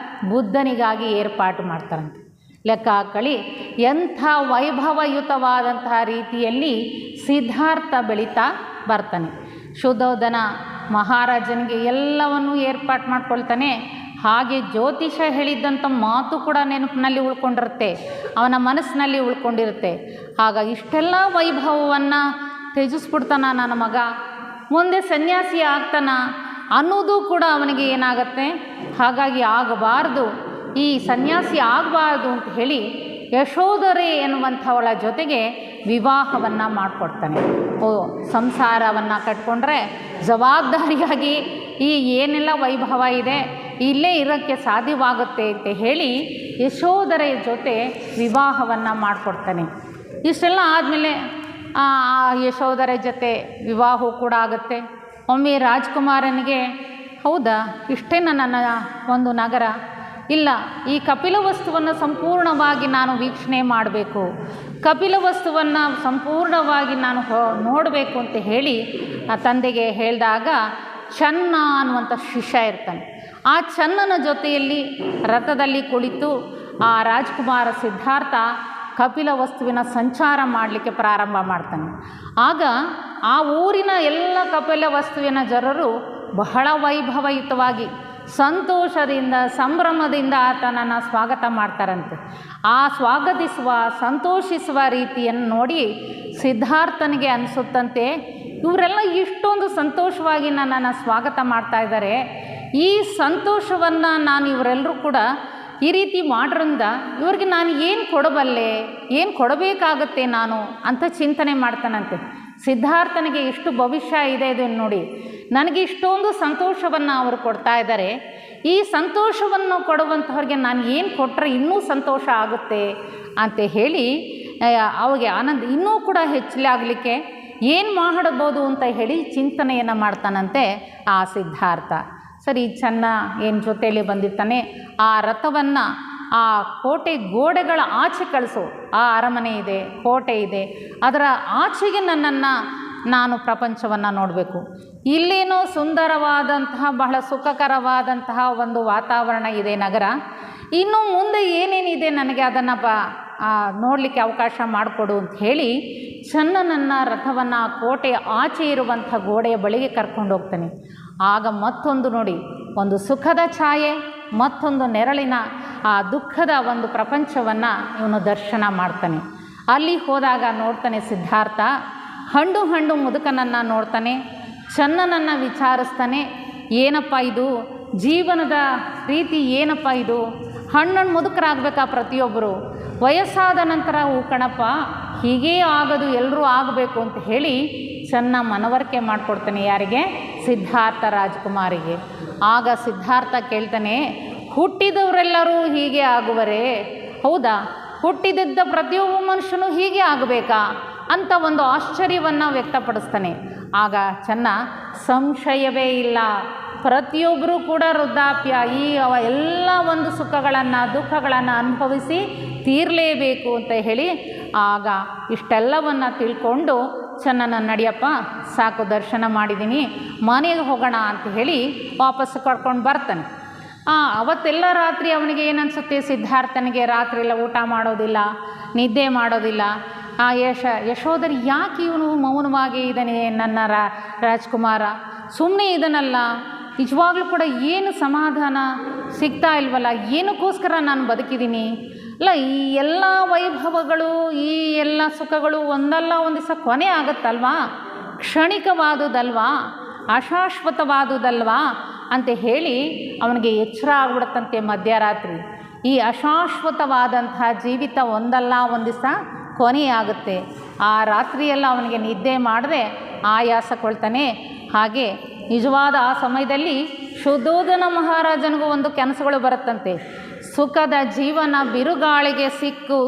ಬುದ್ಧನಿಗಾಗಿ ಏರ್ಪಾಟು ಮಾಡ್ತಾರಂತೆ. ಲೆಕ್ಕ ಹಾಕಳಿ, ಎಂಥ ವೈಭವಯುತವಾದಂತಹ ರೀತಿಯಲ್ಲಿ ಸಿದ್ಧಾರ್ಥ ಬೆಳೀತಾ ಬರ್ತಾನೆ. ಶುದ್ಧೋಧನ ಮಹಾರಾಜನಿಗೆ ಎಲ್ಲವನ್ನೂ ಏರ್ಪಾಟು ಮಾಡ್ಕೊಳ್ತಾನೆ. ಹಾಗೆ ಜ್ಯೋತಿಷ ಹೇಳಿದ್ದಂಥ ಮಾತು ಕೂಡ ನೆನಪಿನಲ್ಲಿ ಉಳ್ಕೊಂಡಿರುತ್ತೆ, ಅವನ ಮನಸ್ಸಿನಲ್ಲಿ ಉಳ್ಕೊಂಡಿರುತ್ತೆ. ಆಗ ಇಷ್ಟೆಲ್ಲ ವೈಭವವನ್ನು ತ್ಯಜಿಸ್ಬಿಡ್ತಾನ ನನ್ನ ಮಗ, ಮುಂದೆ ಸನ್ಯಾಸಿ ಆಗ್ತಾನ ಅನ್ನೋದು ಕೂಡ ಅವನಿಗೆ ಏನಾಗುತ್ತೆ, ಹಾಗಾಗಿ ಆಗಬಾರ್ದು, ಈ ಸನ್ಯಾಸಿ ಆಗಬಾರ್ದು ಅಂತ ಹೇಳಿ ಯಶೋಧರೆ ಎನ್ನುವಂಥವಳ ಜೊತೆಗೆ ವಿವಾಹವನ್ನು ಮಾಡಿಕೊಡ್ತಾನೆ. ಸಂಸಾರವನ್ನು ಕಟ್ಕೊಂಡ್ರೆ ಜವಾಬ್ದಾರಿಯಾಗಿ ಈ ಏನೆಲ್ಲ ವೈಭವ ಇದೆ ಇಲ್ಲೇ ಇರೋಕ್ಕೆ ಸಾಧ್ಯವಾಗುತ್ತೆ ಅಂತ ಹೇಳಿ ಯಶೋಧರೆ ಜೊತೆ ವಿವಾಹವನ್ನು ಮಾಡಿಕೊಡ್ತಾನೆ. ಇಷ್ಟೆಲ್ಲ ಆದಮೇಲೆ ಯಶೋಧರೆ ಜೊತೆ ವಿವಾಹವೂ ಕೂಡ ಆಗುತ್ತೆ. ಒಮ್ಮೆ ರಾಜ್ಕುಮಾರನಿಗೆ, ಹೌದಾ ಇಷ್ಟೇನ ನನ್ನ ಒಂದು ನಗರ, ಇಲ್ಲ ಈ ಕಪಿಲವಸ್ತುವನ್ನು ಸಂಪೂರ್ಣವಾಗಿ ನಾನು ವೀಕ್ಷಣೆ ಮಾಡಬೇಕು, ಕಪಿಲವಸ್ತುವನ್ನು ಸಂಪೂರ್ಣವಾಗಿ ನಾನು ನೋಡಬೇಕು ಅಂತ ಹೇಳಿ ಆ ತಂದೆಗೆ ಹೇಳಿದಾಗ ಚನ್ನ ಅನ್ನುವಂಥ ಶಿಷ್ಯ ಇರ್ತಾನೆ. ಆ ಚನ್ನನ ಜೊತೆಯಲ್ಲಿ ರಥದಲ್ಲಿ ಕುಳಿತು ಆ ರಾಜ್ಕುಮಾರ ಸಿದ್ಧಾರ್ಥ ಕಪಿಲವಸ್ತುವಿನ ಸಂಚಾರ ಮಾಡಲಿಕ್ಕೆ ಪ್ರಾರಂಭ ಮಾಡ್ತಾನೆ. ಆಗ ಆ ಊರಿನ ಎಲ್ಲ ಕಪಿಲವಸ್ತುವಿನ ಜನರು ಬಹಳ ವೈಭವಯುತವಾಗಿ ಸಂತೋಷದಿಂದ ಸಂಭ್ರಮದಿಂದ ಆತನನ್ನು ಸ್ವಾಗತ ಮಾಡ್ತಾರಂತೆ. ಆ ಸ್ವಾಗತಿಸುವ ಸಂತೋಷಿಸುವ ರೀತಿಯನ್ನು ನೋಡಿ ಸಿದ್ಧಾರ್ಥನಿಗೆ ಅನಿಸುತ್ತಂತೆ, ಇವರೆಲ್ಲ ಇಷ್ಟೊಂದು ಸಂತೋಷವಾಗಿ ನನ್ನನ್ನು ಸ್ವಾಗತ ಮಾಡ್ತಾ ಇದ್ದಾರೆ, ಈ ಸಂತೋಷವನ್ನು ನಾನು ಇವರೆಲ್ಲರೂ ಕೂಡ ಈ ರೀತಿ ಮಾಡೋದ್ರಿಂದ ಇವ್ರಿಗೆ ನಾನು ಏನು ಕೊಡಬಲ್ಲೆ, ಏನು ಕೊಡಬೇಕಾಗತ್ತೆ ನಾನು ಅಂತ ಚಿಂತನೆ ಮಾಡ್ತಾನಂತೆ. ಸಿದ್ಧಾರ್ಥನಿಗೆ ಎಷ್ಟು ಭವಿಷ್ಯ ಇದೆ ಇದನ್ನು ನೋಡಿ, ನನಗೆ ಇಷ್ಟೊಂದು ಸಂತೋಷವನ್ನು ಅವರು ಕೊಡ್ತಾ ಇದ್ದಾರೆ, ಈ ಸಂತೋಷವನ್ನು ಕೊಡುವಂಥವ್ರಿಗೆ ನಾನು ಏನು ಕೊಟ್ಟರೆ ಇನ್ನೂ ಸಂತೋಷ ಆಗುತ್ತೆ ಅಂತ ಹೇಳಿ ಅವಾಗೆ ಆನಂದ ಇನ್ನೂ ಕೂಡ ಹೆಚ್ಚಲಾಗಲಿಕ್ಕೆ ಏನು ಮಾಡಬಹುದು ಅಂತ ಹೇಳಿ ಚಿಂತನೆಯನ್ನು ಮಾಡ್ತಾನಂತೆ ಆ ಸಿದ್ಧಾರ್ಥ. ಸರಿ, ಚೆನ್ನ ಏನು ಜೊತೆಯಲ್ಲಿ ಬಂದಿರ್ತಾನೆ, ಆ ರಥವನ್ನು ಆ ಕೋಟೆ ಗೋಡೆಗಳ ಆಚೆ ಕಳಿಸು, ಆ ಅರಮನೆ ಇದೆ, ಕೋಟೆ ಇದೆ, ಅದರ ಆಚೆಗೆ ನಾನು ಪ್ರಪಂಚವನ್ನು ನೋಡಬೇಕು, ಇಲ್ಲೇನೋ ಸುಂದರವಾದಂತಹ ಬಹಳ ಸುಖಕರವಾದಂತಹ ಒಂದು ವಾತಾವರಣ ಇದೆ ನಗರ, ಇನ್ನು ಮುಂದೆ ಏನೇನಿದೆ ನನಗೆ ಅದನ್ನು ನೋಡಲಿಕ್ಕೆ ಅವಕಾಶ ಮಾಡಿಕೊಡು ಅಂತ ಹೇಳಿ ಚೆನ್ನನನ್ನು ರಥವನ್ನು ಆ ಕೋಟೆಯ ಆಚೆ ಇರುವಂಥ ಗೋಡೆಯ ಬಳಿಗೆ ಕರ್ಕೊಂಡು ಹೋಗ್ತಾನೆ. ಆಗ ಮತ್ತೊಂದು ನೋಡಿ, ಒಂದು ಸುಖದ ಛಾಯೆ, ಮತ್ತೊಂದು ನೆರಳಿನ ಆ ದುಃಖದ ಒಂದು ಪ್ರಪಂಚವನ್ನು ಇವನು ದರ್ಶನ ಮಾಡ್ತಾನೆ. ಅಲ್ಲಿ ಹೋದಾಗ ನೋಡ್ತಾನೆ ಸಿದ್ಧಾರ್ಥ, ಹಣ್ಣು ಮುದುಕನನ್ನು ನೋಡ್ತಾನೆ, ಚೆನ್ನನನ್ನು ವಿಚಾರಿಸ್ತಾನೆ, ಏನಪ್ಪ ಇದು ಜೀವನದ ರೀತಿ, ಏನಪ್ಪ ಇದು, ಹಣ್ಣು ಮುದುಕರಾಗಬೇಕಾ ಪ್ರತಿಯೊಬ್ಬರು, ವಯಸ್ಸಾದ ನಂತರ ಕಣಪ್ಪ ಹೀಗೇ ಆಗೋದು, ಎಲ್ಲರೂ ಆಗಬೇಕು ಅಂತ ಹೇಳಿ ಚೆನ್ನ ಮನವರಿಕೆ ಮಾಡಿಕೊಡ್ತಾನೆ. ಯಾರಿಗೆ? ಸಿದ್ಧಾರ್ಥ ರಾಜ್ಕುಮಾರಿಗೆ. ಆಗ ಸಿದ್ಧಾರ್ಥ ಕೇಳ್ತಾನೆ, ಹುಟ್ಟಿದವರೆಲ್ಲರೂ ಹೀಗೆ ಆಗುವರೇ, ಹೌದಾ, ಹುಟ್ಟಿದಿದ್ದ ಪ್ರತಿಯೊಬ್ಬ ಮನುಷ್ಯನು ಹೀಗೆ ಆಗಬೇಕಾ ಅಂತ ಒಂದು ಆಶ್ಚರ್ಯವನ್ನು ವ್ಯಕ್ತಪಡಿಸ್ತಾನೆ. ಆಗ ಚೆನ್ನ, ಸಂಶಯವೇ ಇಲ್ಲ, ಪ್ರತಿಯೊಬ್ಬರೂ ಕೂಡ ವೃದ್ಧಾಪ್ಯ ಈ ಎಲ್ಲ ಒಂದು ಸುಖಗಳನ್ನು ದುಃಖಗಳನ್ನು ಅನುಭವಿಸಿ ತೀರಲೇಬೇಕು ಅಂತ ಹೇಳಿ ಆಗ ಇಷ್ಟೆಲ್ಲವನ್ನು ತಿಳ್ಕೊಂಡು ಚೆನ್ನನ ನಡಿಯಪ್ಪ ಸಾಕು, ದರ್ಶನ ಮಾಡಿದ್ದೀನಿ, ಮನೆಗೆ ಹೋಗೋಣ ಅಂತ ಹೇಳಿ ವಾಪಸ್ಸು ಕರ್ಕೊಂಡು ಬರ್ತಾನೆ. ಅವತ್ತೆಲ್ಲ ರಾತ್ರಿ ಅವನಿಗೆ ಏನನ್ಸುತ್ತೆ, ಸಿದ್ಧಾರ್ಥನಿಗೆ ರಾತ್ರಿ ಎಲ್ಲ ಊಟ ಮಾಡೋದಿಲ್ಲ, ನಿದ್ದೆ ಮಾಡೋದಿಲ್ಲ. ಯಶೋಧರಿ ಯಾಕೆ ಇವನು ಮೌನವಾಗಿ ಇದ್ದಾನೆ, ನನ್ನ ರಾಜ್ಕುಮಾರ ಸುಮ್ಮನೆ ಇದನ್ನಲ್ಲ, ನಿಜವಾಗ್ಲೂ ಕೂಡ ಏನು ಸಮಾಧಾನ ಸಿಗ್ತಾ ಇಲ್ವಲ್ಲ, ಏನಕ್ಕೋಸ್ಕರ ನಾನು ಬದುಕಿದ್ದೀನಿ, ಅಲ್ಲ ಈ ಎಲ್ಲ ವೈಭವಗಳು ಈ ಎಲ್ಲ ಸುಖಗಳು ಒಂದಲ್ಲ ಒಂದು ದಿವಸ ಕೊನೆ ಆಗುತ್ತಲ್ವಾ, ಕ್ಷಣಿಕವಾದುದಲ್ವಾ, ಅಶಾಶ್ವತವಾದುದಲ್ವಾ ಅಂತ ಹೇಳಿ ಅವನಿಗೆ ಎಚ್ಚರ ಆಗ್ಬಿಡುತ್ತಂತೆ ಮಧ್ಯರಾತ್ರಿ. ಈ ಅಶಾಶ್ವತವಾದಂತಹ ಜೀವಿತ ಒಂದಲ್ಲ ಒಂದು ದಿವಸ ಕೊನೆಯಾಗುತ್ತೆ. ಆ ರಾತ್ರಿಯೆಲ್ಲ ಅವನಿಗೆ ನಿದ್ದೆ ಮಾಡದೆ ಆಯಾಸಕೊಳ್ತಾನೆ. ಹಾಗೆ ನಿಜವಾದ ಆ ಸಮಯದಲ್ಲಿ ಶುದ್ಧೋಧನ ಮಹಾರಾಜನಿಗೂ ಒಂದು ಕನಸುಗಳು ಬರುತ್ತಂತೆ. ಸುಖದ ಜೀವನ ಬಿರುಗಾಳಿಗೆ ಸಿಕ್ಕು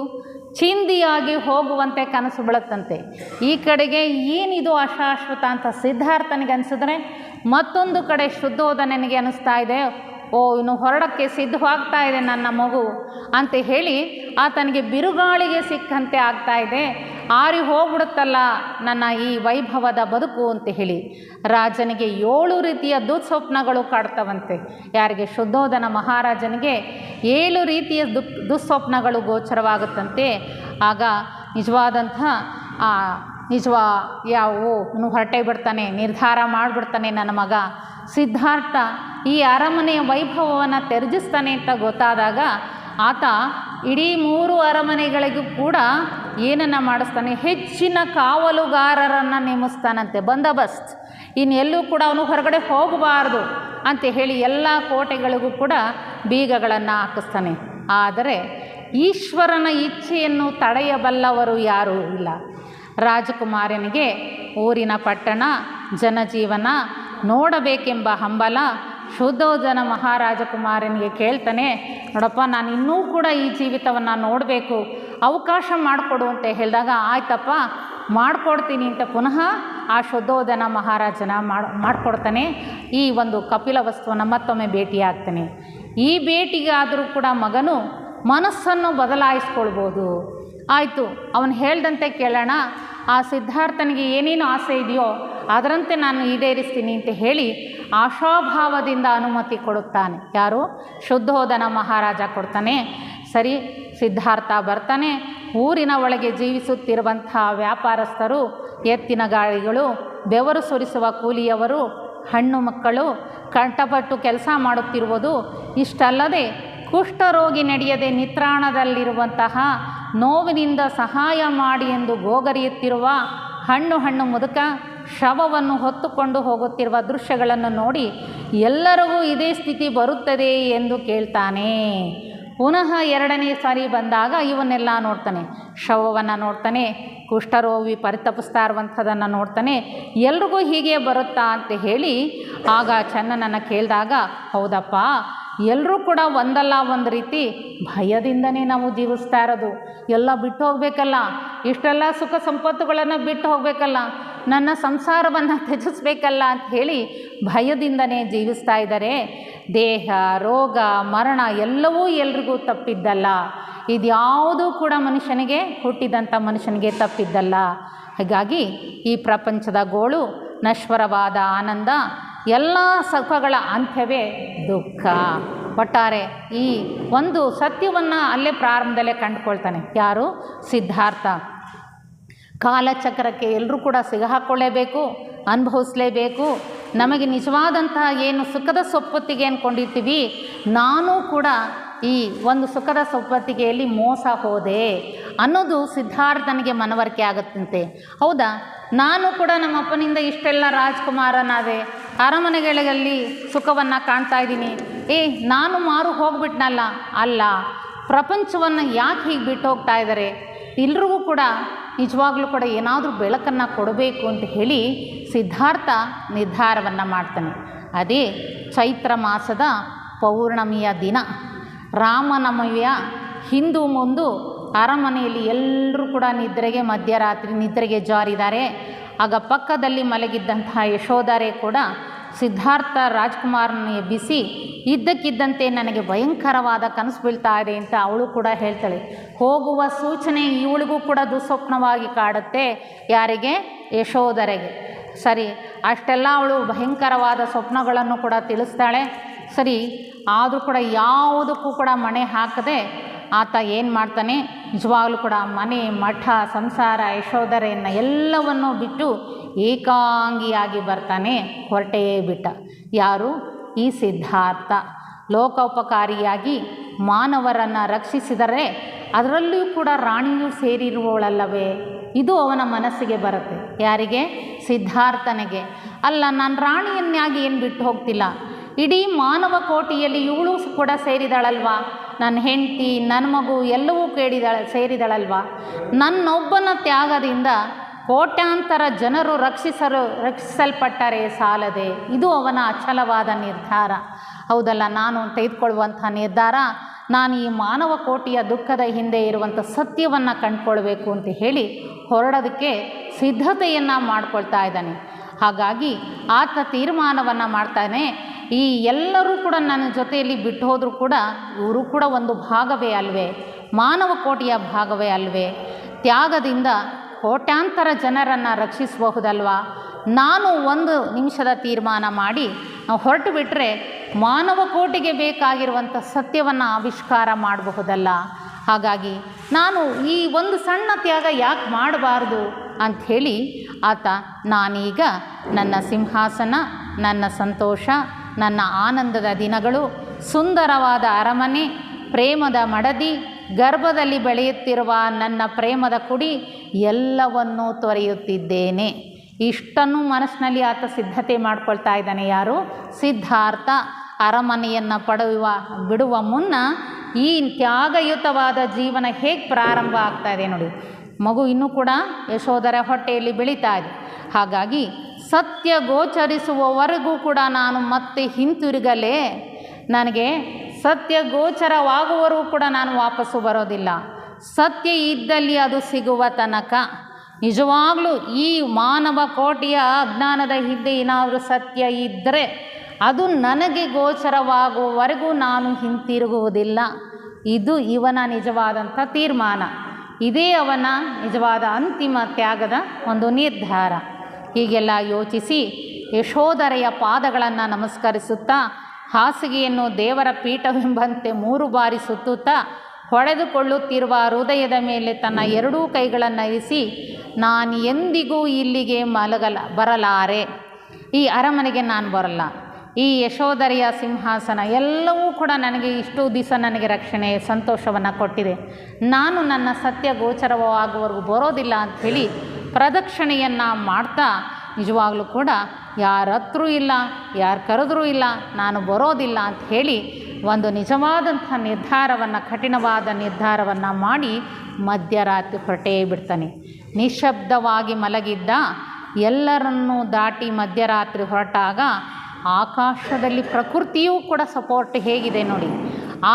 ಚಿಂದಿಯಾಗಿ ಹೋಗುವಂತೆ ಕನಸು ಬೀಳುತ್ತಂತೆ. ಈ ಕಡೆಗೆ ಏನಿದು ಅಶಾಶ್ವತ ಅಂತ ಸಿದ್ಧಾರ್ಥನಿಗೆ ಅನಿಸಿದ್ರೆ, ಮತ್ತೊಂದು ಕಡೆ ಶುದ್ಧೋಧನನಿಗೆ ಅನಿಸ್ತಾ ಇದೆ, ಇನ್ನು ಹೊರಡಕ್ಕೆ ಸಿದ್ಧವಾಗ್ತಾ ಇದೆ ನನ್ನ ಮಗು ಅಂತ ಹೇಳಿ ಆತನಿಗೆ ಬಿರುಗಾಳಿಗೆ ಸಿಕ್ಕಂತೆ ಆಗ್ತಾ ಇದೆ, ಆರಿ ಹೋಗ್ಬಿಡುತ್ತಲ್ಲ ನನ್ನ ಈ ವೈಭವದ ಬದುಕು ಅಂತ ಹೇಳಿ ರಾಜನಿಗೆ 7 ರೀತಿಯ ದುಸ್ವಪ್ನಗಳು ಕಾಡ್ತವಂತೆ. ಯಾರಿಗೆ? ಶುದ್ಧೋಧನ ಮಹಾರಾಜನಿಗೆ 7 ರೀತಿಯ ದುಸ್ವಪ್ನಗಳು ಗೋಚರವಾಗುತ್ತಂತೆ. ಆಗ ಯಾವುವು ಇವನು ಹೊರಟೇ ಬಿಡ್ತಾನೆ, ನಿರ್ಧಾರ ಮಾಡಿಬಿಡ್ತಾನೆ, ನನ್ನ ಮಗ ಸಿದ್ಧಾರ್ಥ ಈ ಅರಮನೆಯ ವೈಭವವನ್ನು ತ್ಯಜಿಸ್ತಾನೆ ಅಂತ ಗೊತ್ತಾದಾಗ ಆತ ಇಡೀ 3 ಅರಮನೆಗಳಿಗೂ ಕೂಡ ಏನನ್ನು ಮಾಡಿಸ್ತಾನೆ, ಹೆಚ್ಚಿನ ಕಾವಲುಗಾರರನ್ನು ನೇಮಿಸ್ತಾನಂತೆ, ಬಂದೋಬಸ್ತ್. ಇನ್ನೆಲ್ಲೂ ಕೂಡ ಅವನು ಹೊರಗಡೆ ಹೋಗಬಾರ್ದು ಅಂತ ಹೇಳಿ ಎಲ್ಲ ಕೋಟೆಗಳಿಗೂ ಕೂಡ ಬೀಗಗಳನ್ನು ಹಾಕಿಸ್ತಾನೆ. ಆದರೆ ಈಶ್ವರನ ಇಚ್ಛೆಯನ್ನು ತಡೆಯಬಲ್ಲವರು ಯಾರೂ ಇಲ್ಲ. ರಾಜಕುಮಾರನಿಗೆ ಊರಿನ ಪಟ್ಟಣ ಜನಜೀವನ ನೋಡಬೇಕೆಂಬ ಹಂಬಲ. ಶುದ್ಧೋಧನ ಮಹಾರಾಜಕುಮಾರನಿಗೆ ಕೇಳ್ತಾನೆ, ನೋಡಪ್ಪ ನಾನು ಇನ್ನೂ ಕೂಡ ಈ ಜೀವಿತವನ್ನು ನೋಡಬೇಕು, ಅವಕಾಶ ಮಾಡಿಕೊಡು ಅಂತ ಹೇಳಿದಾಗ, ಆಯ್ತಪ್ಪ ಮಾಡಿಕೊಡ್ತೀನಿ ಅಂತ ಪುನಃ ಆ ಶುದ್ಧೋಧನ ಮಹಾರಾಜನ ಮಾಡಿಕೊಡ್ತಾನೆ. ಈ ಒಂದು ಕಪಿಲ ವಸ್ತುವನ್ನು ಮತ್ತೊಮ್ಮೆ ಭೇಟಿಯಾಗ್ತಾನೆ. ಈ ಭೇಟಿಗಾದರೂ ಕೂಡ ಮಗನು ಮನಸ್ಸನ್ನು ಬದಲಾಯಿಸ್ಕೊಳ್ಬೋದು. ಆಯಿತು, ಅವನು ಹೇಳ್ದಂತೆ ಕೇಳೋಣ, ಆ ಸಿದ್ಧಾರ್ಥನಿಗೆ ಏನೇನು ಆಸೆ ಇದೆಯೋ ಅದರಂತೆ ನಾನು ಈಡೇರಿಸ್ತೀನಿ ಅಂತ ಹೇಳಿ ಆಶಾಭಾವದಿಂದ ಅನುಮತಿ ಕೊಡುತ್ತಾನೆ. ಯಾರು? ಶುದ್ಧೋಧನ ಮಹಾರಾಜ ಕೊಡ್ತಾನೆ. ಸರಿ, ಸಿದ್ಧಾರ್ಥ ಬರ್ತಾನೆ. ಊರಿನ ಒಳಗೆ ಜೀವಿಸುತ್ತಿರುವಂಥ ವ್ಯಾಪಾರಸ್ಥರು, ಎತ್ತಿನ ಗಾಡಿಗಳು, ಬೆವರು ಸುರಿಸುವ ಕೂಲಿಯವರು, ಹಣ್ಣು ಮಕ್ಕಳು ಕಂಠಪಟ್ಟು ಕೆಲಸ ಮಾಡುತ್ತಿರುವುದು, ಇಷ್ಟಲ್ಲದೆ ಕುಷ್ಠರೋಗಿ ನಡೆಯದೆ ನಿತ್ರಾಣದಲ್ಲಿರುವಂತಹ, ನೋವಿನಿಂದ ಸಹಾಯ ಮಾಡಿ ಎಂದು ಗೋಗರಿಯುತ್ತಿರುವ ಹಣ್ಣು ಮುದುಕ ಶವವನ್ನು ಹೊತ್ತುಕೊಂಡು ಹೋಗುತ್ತಿರುವ ದೃಶ್ಯಗಳನ್ನು ನೋಡಿ ಎಲ್ಲರಿಗೂ ಇದೇ ಸ್ಥಿತಿ ಬರುತ್ತದೆ ಎಂದು ಕೇಳ್ತಾನೆ. ಪುನಃ 2ನೇ ಸಾರಿ ಬಂದಾಗ ಇವನ್ನೆಲ್ಲ ನೋಡ್ತಾನೆ. ಶವವನ್ನು ನೋಡ್ತಾನೆ, ಕುಷ್ಠರೋಗಿ ಪರಿತಪಿಸ್ತಾ ಇರುವಂಥದ್ದನ್ನು ನೋಡ್ತಾನೆ. ಎಲ್ರಿಗೂ ಹೀಗೆ ಬರುತ್ತಾ ಅಂತ ಹೇಳಿ ಆಗ ಚೆನ್ನನನ್ನು ಕೇಳಿದಾಗ, ಹೌದಪ್ಪ, ಎಲ್ಲರೂ ಕೂಡ ಒಂದಲ್ಲ ಒಂದು ರೀತಿ ಭಯದಿಂದನೇ ನಾವು ಜೀವಿಸ್ತಾ ಇರೋದು. ಎಲ್ಲ ಬಿಟ್ಟು ಹೋಗಬೇಕಲ್ಲ, ಇಷ್ಟೆಲ್ಲ ಸುಖ ಸಂಪತ್ತುಗಳನ್ನು ಬಿಟ್ಟು ಹೋಗಬೇಕಲ್ಲ, ನನ್ನ ಸಂಸಾರವನ್ನು ತ್ಯಜಿಸ್ಬೇಕಲ್ಲ ಅಂತ ಹೇಳಿ ಭಯದಿಂದನೇ ಜೀವಿಸ್ತಾ ಇದ್ದಾರೆ. ದೇಹ, ರೋಗ, ಮರಣ ಎಲ್ಲವೂ ಎಲ್ರಿಗೂ ತಪ್ಪಿದ್ದಲ್ಲ. ಇದ್ಯಾವುದೂ ಕೂಡ ಮನುಷ್ಯನಿಗೆ, ಹುಟ್ಟಿದಂಥ ಮನುಷ್ಯನಿಗೆ ತಪ್ಪಿದ್ದಲ್ಲ. ಹಾಗಾಗಿ ಈ ಪ್ರಪಂಚದ ಗೋಳು ನಶ್ವರವಾದ ಆನಂದ, ಎಲ್ಲ ಸುಖಗಳ ಅಂತ್ಯವೇ ದುಃಖ. ಒಟ್ಟಾರೆ ಈ ಒಂದು ಸತ್ಯವನ್ನು ಅಲ್ಲೇ ಪ್ರಾರಂಭದಲ್ಲೇ ಕಂಡುಕೊಳ್ತಾನೆ. ಯಾರು? ಸಿದ್ಧಾರ್ಥ. ಕಾಲಚಕ್ರಕ್ಕೆ ಎಲ್ಲರೂ ಕೂಡ ಸಿಗಹಾಕ್ಕೊಳ್ಳೇಬೇಕು, ಅನುಭವಿಸಲೇಬೇಕು. ನಮಗೆ ನಿಜವಾದಂತಹ ಏನು ಸುಖದ ಸೊಪ್ಪತ್ತಿಗೆ ಅಂದ್ಕೊಂಡಿರ್ತೀವಿ, ನಾನು ಕೂಡ ಈ ಒಂದು ಸುಖದ ಸೊಪ್ಪತ್ತಿಗೆಯಲ್ಲಿ ಮೋಸ ಹೋದೆ ಅನ್ನೋದು ಸಿದ್ಧಾರ್ಥನಿಗೆ ಮನವರಿಕೆ ಆಗುತ್ತಂತೆ. ಹೌದಾ, ನಾನು ಕೂಡ ನಮ್ಮಪ್ಪನಿಂದ ಇಷ್ಟೆಲ್ಲ ರಾಜ್ಕುಮಾರನಾದೆ, ಅರಮನೆಗಳಲ್ಲಿ ಸುಖವನ್ನು ಕಾಣ್ತಾ ಇದ್ದೀನಿ, ನಾನು ಮಾರು ಹೋಗ್ಬಿಟ್ನಲ್ಲ. ಅಲ್ಲ, ಪ್ರಪಂಚವನ್ನು ಯಾಕೆ ಹೀಗೆ ಬಿಟ್ಟು ಹೋಗ್ತಾ ಇದ್ದಾರೆ? ಎಲ್ರಿಗೂ ಕೂಡ ನಿಜವಾಗ್ಲೂ ಕೂಡ ಏನಾದರೂ ಬೆಳಕನ್ನು ಕೊಡಬೇಕು ಅಂತ ಹೇಳಿ ಸಿದ್ಧಾರ್ಥ ನಿರ್ಧಾರವನ್ನು ಮಾಡ್ತಾನೆ. ಅದೇ ಚೈತ್ರ ಮಾಸದ ಪೌರ್ಣಮಿಯ ದಿನ, ರಾಮನವಮಿಯ ಹಿಂದು ಮುಂದು ಅರಮನೆಯಲ್ಲಿ ಎಲ್ಲರೂ ಕೂಡ ನಿದ್ರೆಗೆ, ಮಧ್ಯರಾತ್ರಿ ನಿದ್ರೆಗೆ ಜಾರಿದ್ದಾರೆ. ಆಗ ಪಕ್ಕದಲ್ಲಿ ಮಲಗಿದ್ದಂತಹ ಯಶೋಧರೆ ಕೂಡ ಸಿದ್ಧಾರ್ಥ ರಾಜ್ಕುಮಾರನ ಎಬ್ಬಿಸಿ, ಇದ್ದಕ್ಕಿದ್ದಂತೆ ನನಗೆ ಭಯಂಕರವಾದ ಕನಸು ಬೀಳ್ತಾ ಇದೆ ಅಂತ ಅವಳು ಕೂಡ ಹೇಳ್ತಾಳೆ. ಹೋಗುವ ಸೂಚನೆ ಇವಳಿಗೂ ಕೂಡ ದುಸ್ವಪ್ನವಾಗಿ ಕಾಡುತ್ತೆ. ಯಾರಿಗೆ? ಯಶೋಧರೆಗೆ. ಸರಿ, ಅಷ್ಟೆಲ್ಲ ಅವಳು ಭಯಂಕರವಾದ ಸ್ವಪ್ನಗಳನ್ನು ಕೂಡ ತಿಳಿಸ್ತಾಳೆ. ಸರಿ, ಆದರೂ ಕೂಡ ಯಾವುದಕ್ಕೂ ಕೂಡ ಮಣೆ ಹಾಕದೆ ಆತ ಏನು ಮಾಡ್ತಾನೆ, ನಿಜವಾಗ್ಲೂ ಕೂಡ ಮನೆ, ಮಠ, ಸಂಸಾರ, ಯಶೋಧರೆಯನ್ನು ಎಲ್ಲವನ್ನೂ ಬಿಟ್ಟು ಏಕಾಂಗಿಯಾಗಿ ಬರ್ತಾನೆ, ಹೊರಟೇ ಬಿಟ್ಟ. ಯಾರು? ಈ ಸಿದ್ಧಾರ್ಥ. ಲೋಕೋಪಕಾರಿಯಾಗಿ ಮಾನವರನ್ನು ರಕ್ಷಿಸಿದರೆ ಅದರಲ್ಲಿಯೂ ಕೂಡ ರಾಣಿಯೂ ಸೇರಿರುವವಳಲ್ಲವೇ? ಇದು ಅವನ ಮನಸ್ಸಿಗೆ ಬರುತ್ತೆ. ಯಾರಿಗೆ? ಸಿದ್ಧಾರ್ಥನಿಗೆ. ಅಲ್ಲ, ನಾನು ರಾಣಿಯನ್ನಾಗಿ ಏನು ಬಿಟ್ಟು ಹೋಗ್ತಿಲ್ಲ, ಇಡೀ ಮಾನವ ಕೋಟಿಯಲ್ಲಿ ಇವಳು ಕೂಡ ಸೇರಿದಳಲ್ವಾ, ನನ್ನ ಹೆಂಡತಿ, ನನ್ನ ಮಗು ಎಲ್ಲವೂ ಸೇರಿದಳಲ್ವಾ. ನನ್ನೊಬ್ಬನ ತ್ಯಾಗದಿಂದ ಕೋಟ್ಯಾಂತರ ಜನರು ರಕ್ಷಿಸಲ್ಪಟ್ಟರೆ ಸಾಲದೆ. ಇದು ಅವನ ಅಚಲವಾದ ನಿರ್ಧಾರ. ಹೌದಲ್ಲ, ನಾನು ತೆಗೆದುಕೊಳ್ಳುವಂಥ ನಿರ್ಧಾರ, ನಾನು ಈ ಮಾನವ ಕೋಟಿಯ ದುಃಖದ ಹಿಂದೆ ಇರುವಂಥ ಸತ್ಯವನ್ನು ಕಂಡುಕೊಳ್ಬೇಕು ಅಂತ ಹೇಳಿ ಹೊರಡೋದಕ್ಕೆ ಸಿದ್ಧತೆಯನ್ನು ಮಾಡ್ಕೊಳ್ತಾ ಇದ್ದಾನೆ. ಹಾಗಾಗಿ ಆತ ತೀರ್ಮಾನವನ್ನು ಮಾಡ್ತಾನೆ, ಈ ಎಲ್ಲರೂ ಕೂಡ ನನ್ನ ಜೊತೆಯಲ್ಲಿ ಬಿಟ್ಟು ಹೋದರೂ ಕೂಡ ಇವರು ಕೂಡ ಒಂದು ಭಾಗವೇ ಅಲ್ವೇ, ಮಾನವ ಕೋಟಿಯ ಭಾಗವೇ ಅಲ್ವೇ, ತ್ಯಾಗದಿಂದ ಕೋಟ್ಯಾಂತರ ಜನರನ್ನು ರಕ್ಷಿಸಬಹುದಲ್ವಾ. ನಾನು ಒಂದು ನಿಮಿಷದ ತೀರ್ಮಾನ ಮಾಡಿ ಹೊರಟು ಬಿಟ್ಟರೆ ಮಾನವ ಕೋಟಿಗೆ ಬೇಕಾಗಿರುವಂಥ ಸತ್ಯವನ್ನು ಆವಿಷ್ಕಾರ ಮಾಡಬಹುದಲ್ಲ. ಹಾಗಾಗಿ ನಾನು ಈ ಒಂದು ಸಣ್ಣ ತ್ಯಾಗ ಯಾಕೆ ಮಾಡಬಾರ್ದು ಅಂಥೇಳಿ ಆತ, ನಾನೀಗ ನನ್ನ ಸಿಂಹಾಸನ, ನನ್ನ ಸಂತೋಷ, ನನ್ನ ಆನಂದದ ದಿನಗಳು, ಸುಂದರವಾದ ಅರಮನೆ, ಪ್ರೇಮದ ಮಡದಿ, ಗರ್ಭದಲ್ಲಿ ಬೆಳೆಯುತ್ತಿರುವ ನನ್ನ ಪ್ರೇಮದ ಕುಡಿ ಎಲ್ಲವನ್ನೂ ತೊರೆಯುತ್ತಿದ್ದೇನೆ. ಇಷ್ಟನ್ನು ಮನಸ್ಸಿನಲ್ಲಿ ಆತ ಸಿದ್ಧತೆ ಮಾಡ್ಕೊಳ್ತಾ ಇದ್ದಾನೆ. ಯಾರು? ಸಿದ್ಧಾರ್ಥ. ಅರಮನೆಯನ್ನು ಬಿಡುವ ಮುನ್ನ ಈ ತ್ಯಾಗಯುತವಾದ ಜೀವನ ಹೇಗೆ ಪ್ರಾರಂಭ ಆಗ್ತಾ ಇದೆ ನೋಡಿ. ಮಗು ಇನ್ನೂ ಕೂಡ ಯಶೋಧರ ಹೊಟ್ಟೆಯಲ್ಲಿ ಬೆಳೀತಾ ಇದೆ. ಹಾಗಾಗಿ ಸತ್ಯ ಗೋಚರಿಸುವವರೆಗೂ ಕೂಡ ನಾನು ಮತ್ತೆ ಹಿಂತಿರುಗಲೇ, ನನಗೆ ಸತ್ಯ ಗೋಚರವಾಗುವವರೆಗೂ ಕೂಡ ನಾನು ವಾಪಸ್ಸು ಬರೋದಿಲ್ಲ. ಸತ್ಯ ಇದ್ದಲ್ಲಿ ಅದು ಸಿಗುವ ತನಕ ನಿಜವಾಗ್ಲೂ ಈ ಮಾನವ ಕೋಟಿಯ ಅಜ್ಞಾನದ ಹಿಂದೆ ಏನಾದರೂ ಸತ್ಯ ಇದ್ದರೆ ಅದು ನನಗೆ ಗೋಚರವಾಗುವವರೆಗೂ ನಾನು ಹಿಂತಿರುಗುವುದಿಲ್ಲ. ಇದು ಇವನ ನಿಜವಾದಂಥ ತೀರ್ಮಾನ. ಇದೇ ಅವನ ನಿಜವಾದ ಅಂತಿಮ ತ್ಯಾಗದ ಒಂದು ನಿರ್ಧಾರ. ಹೀಗೆಲ್ಲ ಯೋಚಿಸಿ ಯಶೋಧರೆಯ ಪಾದಗಳನ್ನು ನಮಸ್ಕರಿಸುತ್ತಾ ಹಾಸಿಗೆಯನ್ನು ದೇವರ ಪೀಠವೆಂಬಂತೆ 3 ಬಾರಿ ಸುತ್ತುತ್ತಾ ಹೊಡೆದುಕೊಳ್ಳುತ್ತಿರುವ ಹೃದಯದ ಮೇಲೆ ತನ್ನ 2 ಕೈಗಳನ್ನು ಇರಿಸಿ, ನಾನು ಎಂದಿಗೂ ಇಲ್ಲಿಗೆ ಬರಲಾರೆ, ಈ ಅರಮನೆಗೆ ನಾನು ಬರಲ್ಲ, ಈ ಯಶೋಧರೆಯ ಸಿಂಹಾಸನ ಎಲ್ಲವೂ ಕೂಡ ನನಗೆ ಇಷ್ಟು ದಿವಸ ನನಗೆ ರಕ್ಷಣೆ ಸಂತೋಷವನ್ನು ಕೊಟ್ಟಿದೆ, ನಾನು ನನ್ನ ಸತ್ಯ ಗೋಚರವಾಗುವವರೆಗೂ ಬರೋದಿಲ್ಲ ಅಂಥೇಳಿ ಪ್ರದಕ್ಷಿಣೆಯನ್ನು ಮಾಡ್ತಾ ನಿಜವಾಗ್ಲೂ ಕೂಡ ಯಾರ ಹತ್ರೂ ಇಲ್ಲ, ಯಾರು ಕರೆದ್ರೂ ಇಲ್ಲ, ನಾನು ಬರೋದಿಲ್ಲ ಅಂತ ಹೇಳಿ ಒಂದು ನಿಜವಾದಂಥ ನಿರ್ಧಾರವನ್ನು, ಕಠಿಣವಾದ ನಿರ್ಧಾರವನ್ನು ಮಾಡಿ ಮಧ್ಯರಾತ್ರಿ ಹೊರಟೇ ಬಿಡ್ತಾನೆ. ನಿಶಬ್ದವಾಗಿ ಮಲಗಿದ್ದ ಎಲ್ಲರನ್ನೂ ದಾಟಿ ಮಧ್ಯರಾತ್ರಿ ಹೊರಟಾಗ ಆಕಾಶದಲ್ಲಿ ಪ್ರಕೃತಿಯೂ ಕೂಡ ಸಪೋರ್ಟ್ ಹೇಗಿದೆ ನೋಡಿ.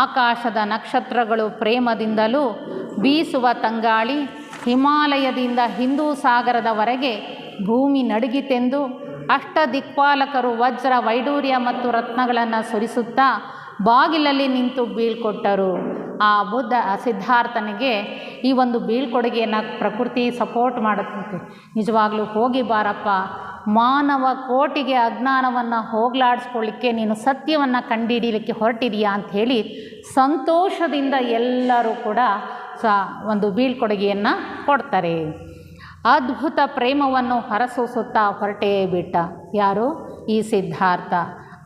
ಆಕಾಶದ ನಕ್ಷತ್ರಗಳು ಪ್ರೇಮದಿಂದಲೂ, ಬೀಸುವ ತಂಗಾಳಿ ಹಿಮಾಲಯದಿಂದ ಹಿಂದೂ ಸಾಗರದವರೆಗೆ ಭೂಮಿ ನಡುಗಿತೆಂದು ಅಷ್ಟ ದಿಕ್ಪಾಲಕರು ವಜ್ರ, ವೈಡೂರ್ಯ ಮತ್ತು ರತ್ನಗಳನ್ನು ಸುರಿಸುತ್ತಾ ಬಾಗಿಲಲ್ಲಿ ನಿಂತು ಬೀಳ್ಕೊಟ್ಟರು. ಆ ಸಿದ್ಧಾರ್ಥನಿಗೆ ಈ ಒಂದು ಬೀಳ್ಕೊಡುಗೆಯನ್ನು ಪ್ರಕೃತಿ ಸಪೋರ್ಟ್ ಮಾಡುತ್ತೆ. ನಿಜವಾಗ್ಲೂ ಹೋಗಿ ಬಾರಪ್ಪ, ಮಾನವ ಕೋಟಿಗೆ ಅಜ್ಞಾನವನ್ನು ಹೋಗಲಾಡಿಸ್ಕೊಳ್ಳಿಕ್ಕೆ ನೀನು ಸತ್ಯವನ್ನು ಕಂಡುಹಿಡಿಯಲಿಕ್ಕೆ ಹೊರಟಿದೆಯಾ ಅಂಥೇಳಿ ಸಂತೋಷದಿಂದ ಎಲ್ಲರೂ ಕೂಡ ಒಂದು ಬೀಳ್ಕೊಡುಗೆಯನ್ನು ಕೊಡ್ತಾರೆ. ಅದ್ಭುತ ಪ್ರೇಮವನ್ನು ಹೊರಸೂಸುತ್ತಾ ಹೊರಟೇ ಬಿಟ್ಟ. ಯಾರು? ಈ ಸಿದ್ಧಾರ್ಥ.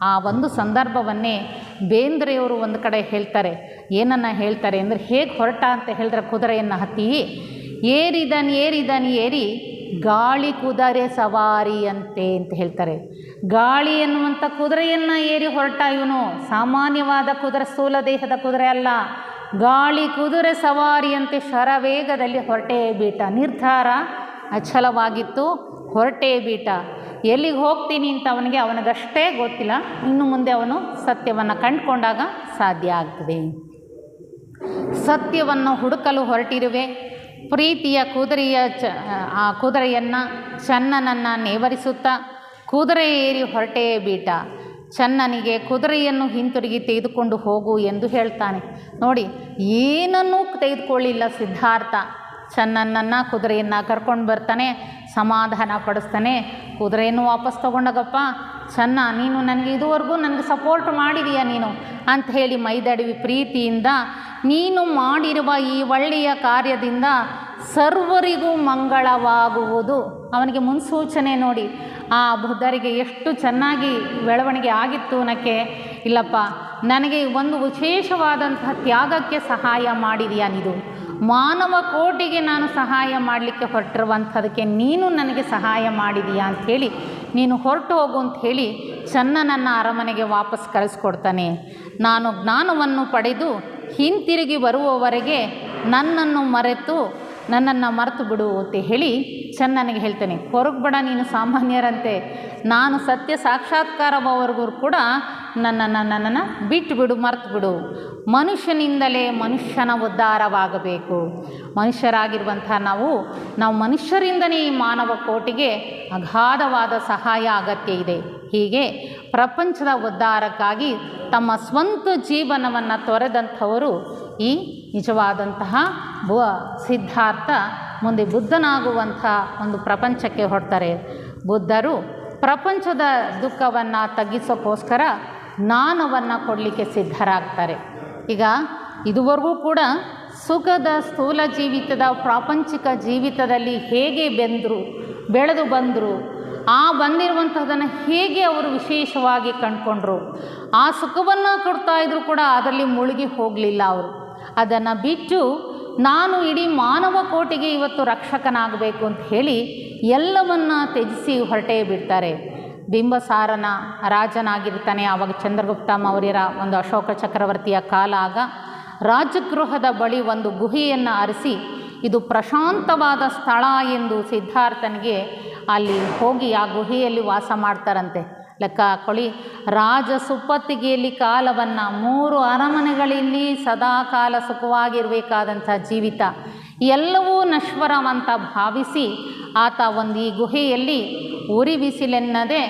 ಆ ಒಂದು ಸಂದರ್ಭವನ್ನೇ ಬೇಂದ್ರೆಯವರು ಒಂದು ಕಡೆ ಹೇಳ್ತಾರೆ. ಏನನ್ನು ಹೇಳ್ತಾರೆ ಅಂದರೆ, ಹೇಗೆ ಹೊರಟ ಅಂತ ಹೇಳಿದ್ರೆ ಕುದುರೆಯನ್ನು ಹತ್ತಿ ಏರಿ ಗಾಳಿ ಕುದುರೆ ಸವಾರಿ ಅಂತ ಹೇಳ್ತಾರೆ. ಗಾಳಿ ಎನ್ನುವಂಥ ಕುದುರೆಯನ್ನು ಏರಿ ಹೊರಟ ಇವನು. ಸಾಮಾನ್ಯವಾದ ಕುದುರೆ, ಸ್ಥೂಲ ದೇಹದ ಕುದುರೆ ಅಲ್ಲ, ಗಾಳಿ ಕುದುರೆ ಸವಾರಿಯಂತೆ ಶರವೇಗದಲ್ಲಿ ಹೊರಟೇ ಬಿಟ್ಟ. ನಿರ್ಧಾರ ಅಚಲವಾಗಿತ್ತು, ಹೊರಟೇ ಬಿಟ್ಟ. ಎಲ್ಲಿಗೆ ಹೋಗ್ತೀನಿ ಅಂತ ಅವನಿಗಷ್ಟೇ ಗೊತ್ತಿಲ್ಲ. ಇನ್ನು ಮುಂದೆ ಅವನು ಸತ್ಯವನ್ನು ಕಂಡುಕೊಂಡಾಗ ಸಾಧ್ಯ ಆಗ್ತದೆ. ಸತ್ಯವನ್ನು ಹುಡುಕಲು ಹೊರಟಿರುವೆ. ಪ್ರೀತಿಯ ಆ ಕುದುರೆಯನ್ನು ಚನ್ನನನ್ನು ನೇವರಿಸುತ್ತಾ ಕುದುರೆ ಏರಿ ಹೊರಟೇ ಬಿಟ್ಟ. ಚನ್ನನಿಗೆ ಕುದುರೆಯನ್ನು ಹಿಂತಿರುಗಿ ತೆಗೆದುಕೊಂಡು ಹೋಗು ಎಂದು ಹೇಳ್ತಾನೆ. ನೋಡಿ, ಏನನ್ನೂ ತೆಗೆದುಕೊಳ್ಳಿಲ್ಲ ಸಿದ್ಧಾರ್ಥ. ಚನ್ನನನ್ನು, ಕುದುರೆಯನ್ನು ಕರ್ಕೊಂಡು ಬರ್ತಾನೆ, ಸಮಾಧಾನ ಪಡಿಸ್ತಾನೆ. ಕುದುರೆಯನ್ನು ವಾಪಸ್ ತೊಗೊಂಡಾಗಪ್ಪ, ಚನ್ನ ನೀನು ನನಗೆ ಇದುವರೆಗೂ ನನಗೆ ಸಪೋರ್ಟ್ ಮಾಡಿದೀಯ ನೀನು ಅಂತ ಹೇಳಿ ಮೈದಡಿವಿ ಪ್ರೀತಿಯಿಂದ. ನೀನು ಮಾಡಿರುವ ಈ ಒಳ್ಳೆಯ ಕಾರ್ಯದಿಂದ ಸರ್ವರಿಗೂ ಮಂಗಳವಾಗುವುದು. ಅವನಿಗೆ ಮುನ್ಸೂಚನೆ ನೋಡಿ. ಆ ಬುದ್ಧರಿಗೆ ಎಷ್ಟು ಚೆನ್ನಾಗಿ ಬೆಳವಣಿಗೆ ಆಗಿತ್ತು ಅನ್ನೋಕ್ಕೆ, ಇಲ್ಲಪ್ಪ ನನಗೆ ಒಂದು ವಿಶೇಷವಾದಂತಹ ತ್ಯಾಗಕ್ಕೆ ಸಹಾಯ ಮಾಡಿದೀಯ ನೀನು. ಮಾನವ ಕೋಟಿಗೆ ನಾನು ಸಹಾಯ ಮಾಡಲಿಕ್ಕೆ ಹೊರಟಿರುವಂಥದಕ್ಕೆ ನೀನು ನನಗೆ ಸಹಾಯ ಮಾಡಿದೀಯಾ ಅಂಥೇಳಿ ನೀನು ಹೊರಟು ಹೋಗು ಅಂಥೇಳಿ ಚನ್ನನನ್ನು ಅರಮನೆಗೆ ವಾಪಸ್ ಕಳಿಸ್ಕೊಡ್ತಾನೆ. ನಾನು ಜ್ಞಾನವನ್ನು ಪಡೆದು ಹಿಂತಿರುಗಿ ಬರುವವರೆಗೆ ನನ್ನನ್ನು ಮರೆತು ಬಿಡು ಅಂತ ಹೇಳಿ ಚನ್ನನಿಗೆ ಹೇಳ್ತಾನೆ. ಹೊರಗ್ಬೇಡ, ನೀನು ಸಾಮಾನ್ಯರಂತೆ, ನಾನು ಸತ್ಯ ಸಾಕ್ಷಾತ್ಕಾರವರೆಗೂ ಕೂಡ ನನ್ನನ್ನು ಬಿಟ್ಟುಬಿಡು, ಮರೆತುಬಿಡು. ಮನುಷ್ಯನಿಂದಲೇ ಮನುಷ್ಯನ ಉದ್ಧಾರವಾಗಬೇಕು. ಮನುಷ್ಯರಾಗಿರುವಂಥ ನಾವು ಮನುಷ್ಯರಿಂದನೇ ಈ ಮಾನವ ಕೋಟಿಗೆ ಅಗಾಧವಾದ ಸಹಾಯ ಅಗತ್ಯ ಇದೆ. ಹೀಗೆ ಪ್ರಪಂಚದ ಉದ್ಧಾರಕ್ಕಾಗಿ ತಮ್ಮ ಸ್ವಂತ ಜೀವನವನ್ನು ತೊರೆದಂಥವರು ಈ ನಿಜವಾದಂತಹ ಸಿದ್ಧಾರ್ಥ ಮುಂದೆ ಬುದ್ಧನಾಗುವಂಥ ಒಂದು ಪ್ರಪಂಚಕ್ಕೆ ಹೊರಡ್ತಾರೆ. ಬುದ್ಧರು ಪ್ರಪಂಚದ ದುಃಖವನ್ನು ತಗ್ಗಿಸೋಕ್ಕೋಸ್ಕರ ಜ್ಞಾನವನ್ನು ಕೊಡಲಿಕ್ಕೆ ಸಿದ್ಧರಾಗ್ತಾರೆ. ಈಗ ಇದುವರೆಗೂ ಕೂಡ ಸುಖದ ಸ್ಥೂಲ ಜೀವಿತದ ಪ್ರಾಪಂಚಿಕ ಜೀವಿತದಲ್ಲಿ ಹೇಗೆ ಬೆಳೆದು ಬಂದರು, ಆ ಬಂದಿರುವಂಥದ್ದನ್ನು ಹೇಗೆ ಅವರು ವಿಶೇಷವಾಗಿ ಕಂಡುಕೊಂಡ್ರು, ಆ ಸುಖವನ್ನು ಕೊಡ್ತಾ ಇದ್ರು ಕೂಡ ಅದರಲ್ಲಿ ಮುಳುಗಿ ಹೋಗಲಿಲ್ಲ ಅವರು. ಅದನ್ನು ಬಿಟ್ಟು ನಾನು ಇಡೀ ಮಾನವ ಕೋಟಿಗೆ ಇವತ್ತು ರಕ್ಷಕನಾಗಬೇಕು ಅಂತ ಹೇಳಿ ಎಲ್ಲವನ್ನು ತ್ಯಜಿಸಿ ಹೊರಟೇ ಬಿಡ್ತಾರೆ. ಬಿಂಬಸಾರನ ರಾಜನಾಗಿರ್ತಾನೆ. ಆವಾಗ ಚಂದ್ರಗುಪ್ತ ಮೌರ್ಯರ ಒಂದು ಅಶೋಕ ಚಕ್ರವರ್ತಿಯ ಕಾಲ. ಆಗ ರಾಜಗೃಹದ ಬಳಿ ಒಂದು ಗುಹೆಯನ್ನು ಅರಸಿ ಇದು ಪ್ರಶಾಂತವಾದ ಸ್ಥಳ ಎಂದು ಸಿದ್ಧಾರ್ಥನಿಗೆ ಅಲ್ಲಿ ಹೋಗಿ ಆ ಗುಹೆಯಲ್ಲಿ ವಾಸ ಮಾಡ್ತಾರಂತೆ. ಲೆಕ್ಕ ಹಾಕೊಳ್ಳಿ, ರಾಜ ಸುಪ್ಪತ್ತಿಗೆಯಲ್ಲಿ ಕಾಲವನ್ನು 3 ಅರಮನೆಗಳಲ್ಲಿ ಸದಾ ಕಾಲ ಸುಖವಾಗಿರಬೇಕಾದಂಥ ಜೀವಿತ ಎಲ್ಲವೂ ನಶ್ವರವಂತ ಭಾವಿಸಿ ಆತ ಒಂದು ಈ ಗುಹೆಯಲ್ಲಿ ಉರಿ ಬಿಸಿಲೆನ್ನದೆ,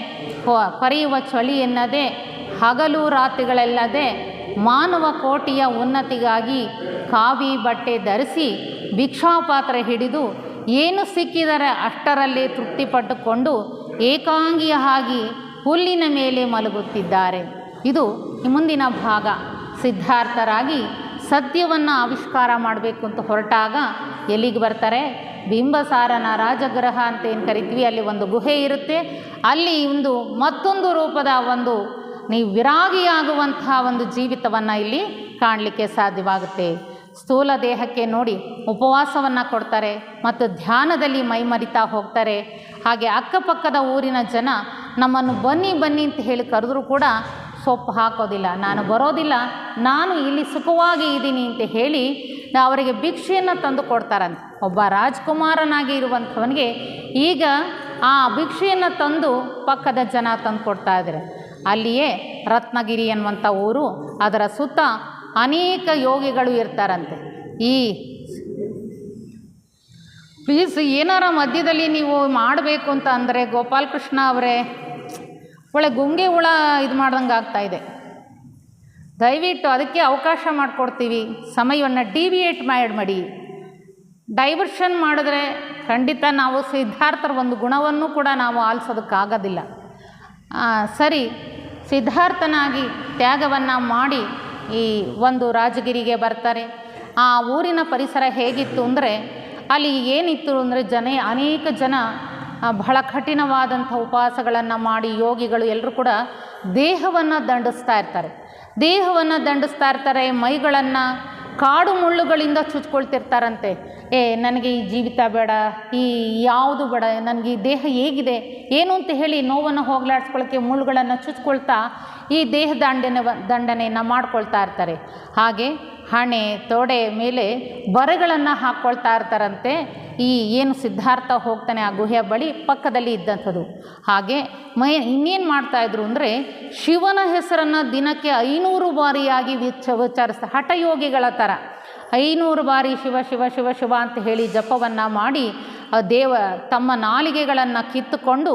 ಕೊರೆಯುವ ಚಳಿ ಎನ್ನದೆ, ಹಗಲು ರಾತ್ರಿಗಳೆಲ್ಲದೆ ಮಾನವ ಕೋಟಿಯ ಉನ್ನತಿಗಾಗಿ ಕಾವಿ ಬಟ್ಟೆ ಧರಿಸಿ ಭಿಕ್ಷಾಪಾತ್ರ ಹಿಡಿದು ಏನು ಸಿಕ್ಕಿದರೆ ಅಷ್ಟರಲ್ಲೇ ತೃಪ್ತಿಪಟ್ಟುಕೊಂಡು ಏಕಾಂಗಿಯಾಗಿ ಹುಲ್ಲಿನ ಮೇಲೆ ಮಲಗುತ್ತಿದ್ದಾರೆ. ಇದು ಮುಂದಿನ ಭಾಗ. ಸಿದ್ಧಾರ್ಥರಾಗಿ ಸತ್ಯವನ್ನು ಆವಿಷ್ಕಾರ ಮಾಡಬೇಕು ಅಂತ ಹೊರಟಾಗ ಎಲ್ಲಿಗೆ ಬರ್ತಾರೆ? ಬಿಂಬಸಾರನ ರಾಜಗೃಹ ಅಂತ ಏನು ಕರಿತೀವಿ, ಅಲ್ಲಿ ಒಂದು ಗುಹೆ ಇರುತ್ತೆ. ಅಲ್ಲಿ ಮತ್ತೊಂದು ರೂಪದ ನೀವು ವಿರಾಗಿಯಾಗುವಂತಹ ಒಂದು ಜೀವಿತವನ್ನು ಇಲ್ಲಿ ಕಾಣಲಿಕ್ಕೆ ಸಾಧ್ಯವಾಗುತ್ತೆ. ಸ್ಥೂಲ ದೇಹಕ್ಕೆ ನೋಡಿ ಉಪವಾಸವನ್ನು ಕೊಡ್ತಾರೆ ಮತ್ತು ಧ್ಯಾನದಲ್ಲಿ ಮೈಮರಿತಾ ಹೋಗ್ತಾರೆ. ಹಾಗೆ ಅಕ್ಕಪಕ್ಕದ ಊರಿನ ಜನ ನಮ್ಮನ್ನು ಬನ್ನಿ ಬನ್ನಿ ಅಂತ ಹೇಳಿ ಕರೆದ್ರೂ ಕೂಡ ಸೊಪ್ಪು ಹಾಕೋದಿಲ್ಲ, ನಾನು ಬರೋದಿಲ್ಲ, ನಾನು ಇಲ್ಲಿ ಸುಖವಾಗಿ ಇದ್ದೀನಿ ಅಂತ ಹೇಳಿ ಅವರಿಗೆ ಭಿಕ್ಷೆಯನ್ನು ತಂದು ಕೊಡ್ತಾರಂತೆ. ಒಬ್ಬ ರಾಜ್ಕುಮಾರನಾಗಿ ಇರುವಂಥವನಿಗೆ ಈಗ ಆ ಭಿಕ್ಷೆಯನ್ನು ತಂದು ಪಕ್ಕದ ಜನ ತಂದು ಕೊಡ್ತಾ ಇದ್ದಾರೆ. ಅಲ್ಲಿಯೇ ರತ್ನಗಿರಿ ಅನ್ನುವಂಥ ಊರು, ಅದರ ಸುತ್ತ ಅನೇಕ ಯೋಗಿಗಳು ಇರ್ತಾರಂತೆ. ಪ್ಲೀಸ್ ಏನಾರ ಮಧ್ಯದಲ್ಲಿ ನೀವು ಮಾಡಬೇಕು ಅಂತ ಅಂದರೆ ಗೋಪಾಲಕೃಷ್ಣ ಅವರೇ, ಒಳ್ಳೆ ಗುಂಗೆ ಹುಳ ಇದು ಮಾಡ್ದಂಗೆ ಆಗ್ತಾಯಿದೆ, ದಯವಿಟ್ಟು ಅದಕ್ಕೆ ಅವಕಾಶ ಮಾಡಿಕೊಡ್ತೀವಿ. ಸಮಯವನ್ನು ಡಿವಿಯೇಟ್ ಮಾಡಿ ಡೈವರ್ಷನ್ ಮಾಡಿದ್ರೆ ಖಂಡಿತ ನಾವು ಸಿದ್ಧಾರ್ಥರ ಒಂದು ಗುಣವನ್ನು ಕೂಡ ನಾವು ಆಲಿಸೋದಕ್ಕಾಗೋದಿಲ್ಲ. ಸರಿ, ಸಿದ್ಧಾರ್ಥನಾಗಿ ತ್ಯಾಗವನ್ನು ಮಾಡಿ ಈ ಒಂದು ರಾಜಗಿರಿಗೆ ಬರ್ತಾರೆ. ಆ ಊರಿನ ಪರಿಸರ ಹೇಗಿತ್ತು ಅಂದರೆ, ಅಲ್ಲಿ ಏನಿತ್ತು ಅಂದರೆ ಅನೇಕ ಜನ ಬಹಳ ಕಠಿಣವಾದಂಥ ಉಪವಾಸಗಳನ್ನು ಮಾಡಿ ಯೋಗಿಗಳು ಎಲ್ಲರೂ ಕೂಡ ದೇಹವನ್ನು ದಂಡಿಸ್ತಾ ಇರ್ತಾರೆ. ಮೈಗಳನ್ನು ಕಾಡು ಮುಳ್ಳುಗಳಿಂದ ಚುಚ್ಕೊಳ್ತಿರ್ತಾರಂತೆ. ನನಗೆ ಈ ಜೀವಿತ ಬೇಡ, ಈ ಯಾವುದು ಬೇಡ, ನನಗೆ ಈ ದೇಹ ಹೇಗಿದೆ ಏನು ಅಂತ ಹೇಳಿ ನೋವನ್ನು ಹೋಗಲಾಡಿಸ್ಕೊಳ್ಳೋಕ್ಕೆ ಮುಳ್ಳುಗಳನ್ನು ಚುಚ್ಕೊಳ್ತಾ ಈ ದೇಹ ದಂಡನೆಯನ್ನು ಮಾಡ್ಕೊಳ್ತಾ ಇರ್ತಾರೆ. ಹಾಗೆ ಹಣೆ ತೊಡೆ ಮೇಲೆ ಬರೆಗಳನ್ನು ಹಾಕ್ಕೊಳ್ತಾ ಇರ್ತಾರಂತೆ. ಏನು ಸಿದ್ಧಾರ್ಥ ಹೋಗ್ತಾನೆ ಆ ಗುಹೆಯ ಬಳಿ ಪಕ್ಕದಲ್ಲಿ ಇದ್ದಂಥದ್ದು. ಹಾಗೆ ಇನ್ನೇನು ಮಾಡ್ತಾಯಿದ್ರು ಅಂದರೆ, ಶಿವನ ಹೆಸರನ್ನು ದಿನಕ್ಕೆ 500 ಬಾರಿಯಾಗಿ ಉಚ್ಚರಿಸ್ತಾ ಹಠಯೋಗಿಗಳ ಥರ 500 ಬಾರಿ ಶಿವ ಶಿವ ಶಿವ ಶಿವ ಅಂತ ಹೇಳಿ ಜಪವನ್ನು ಮಾಡಿ ತಮ್ಮ ನಾಲಿಗೆಗಳನ್ನು ಕಿತ್ತುಕೊಂಡು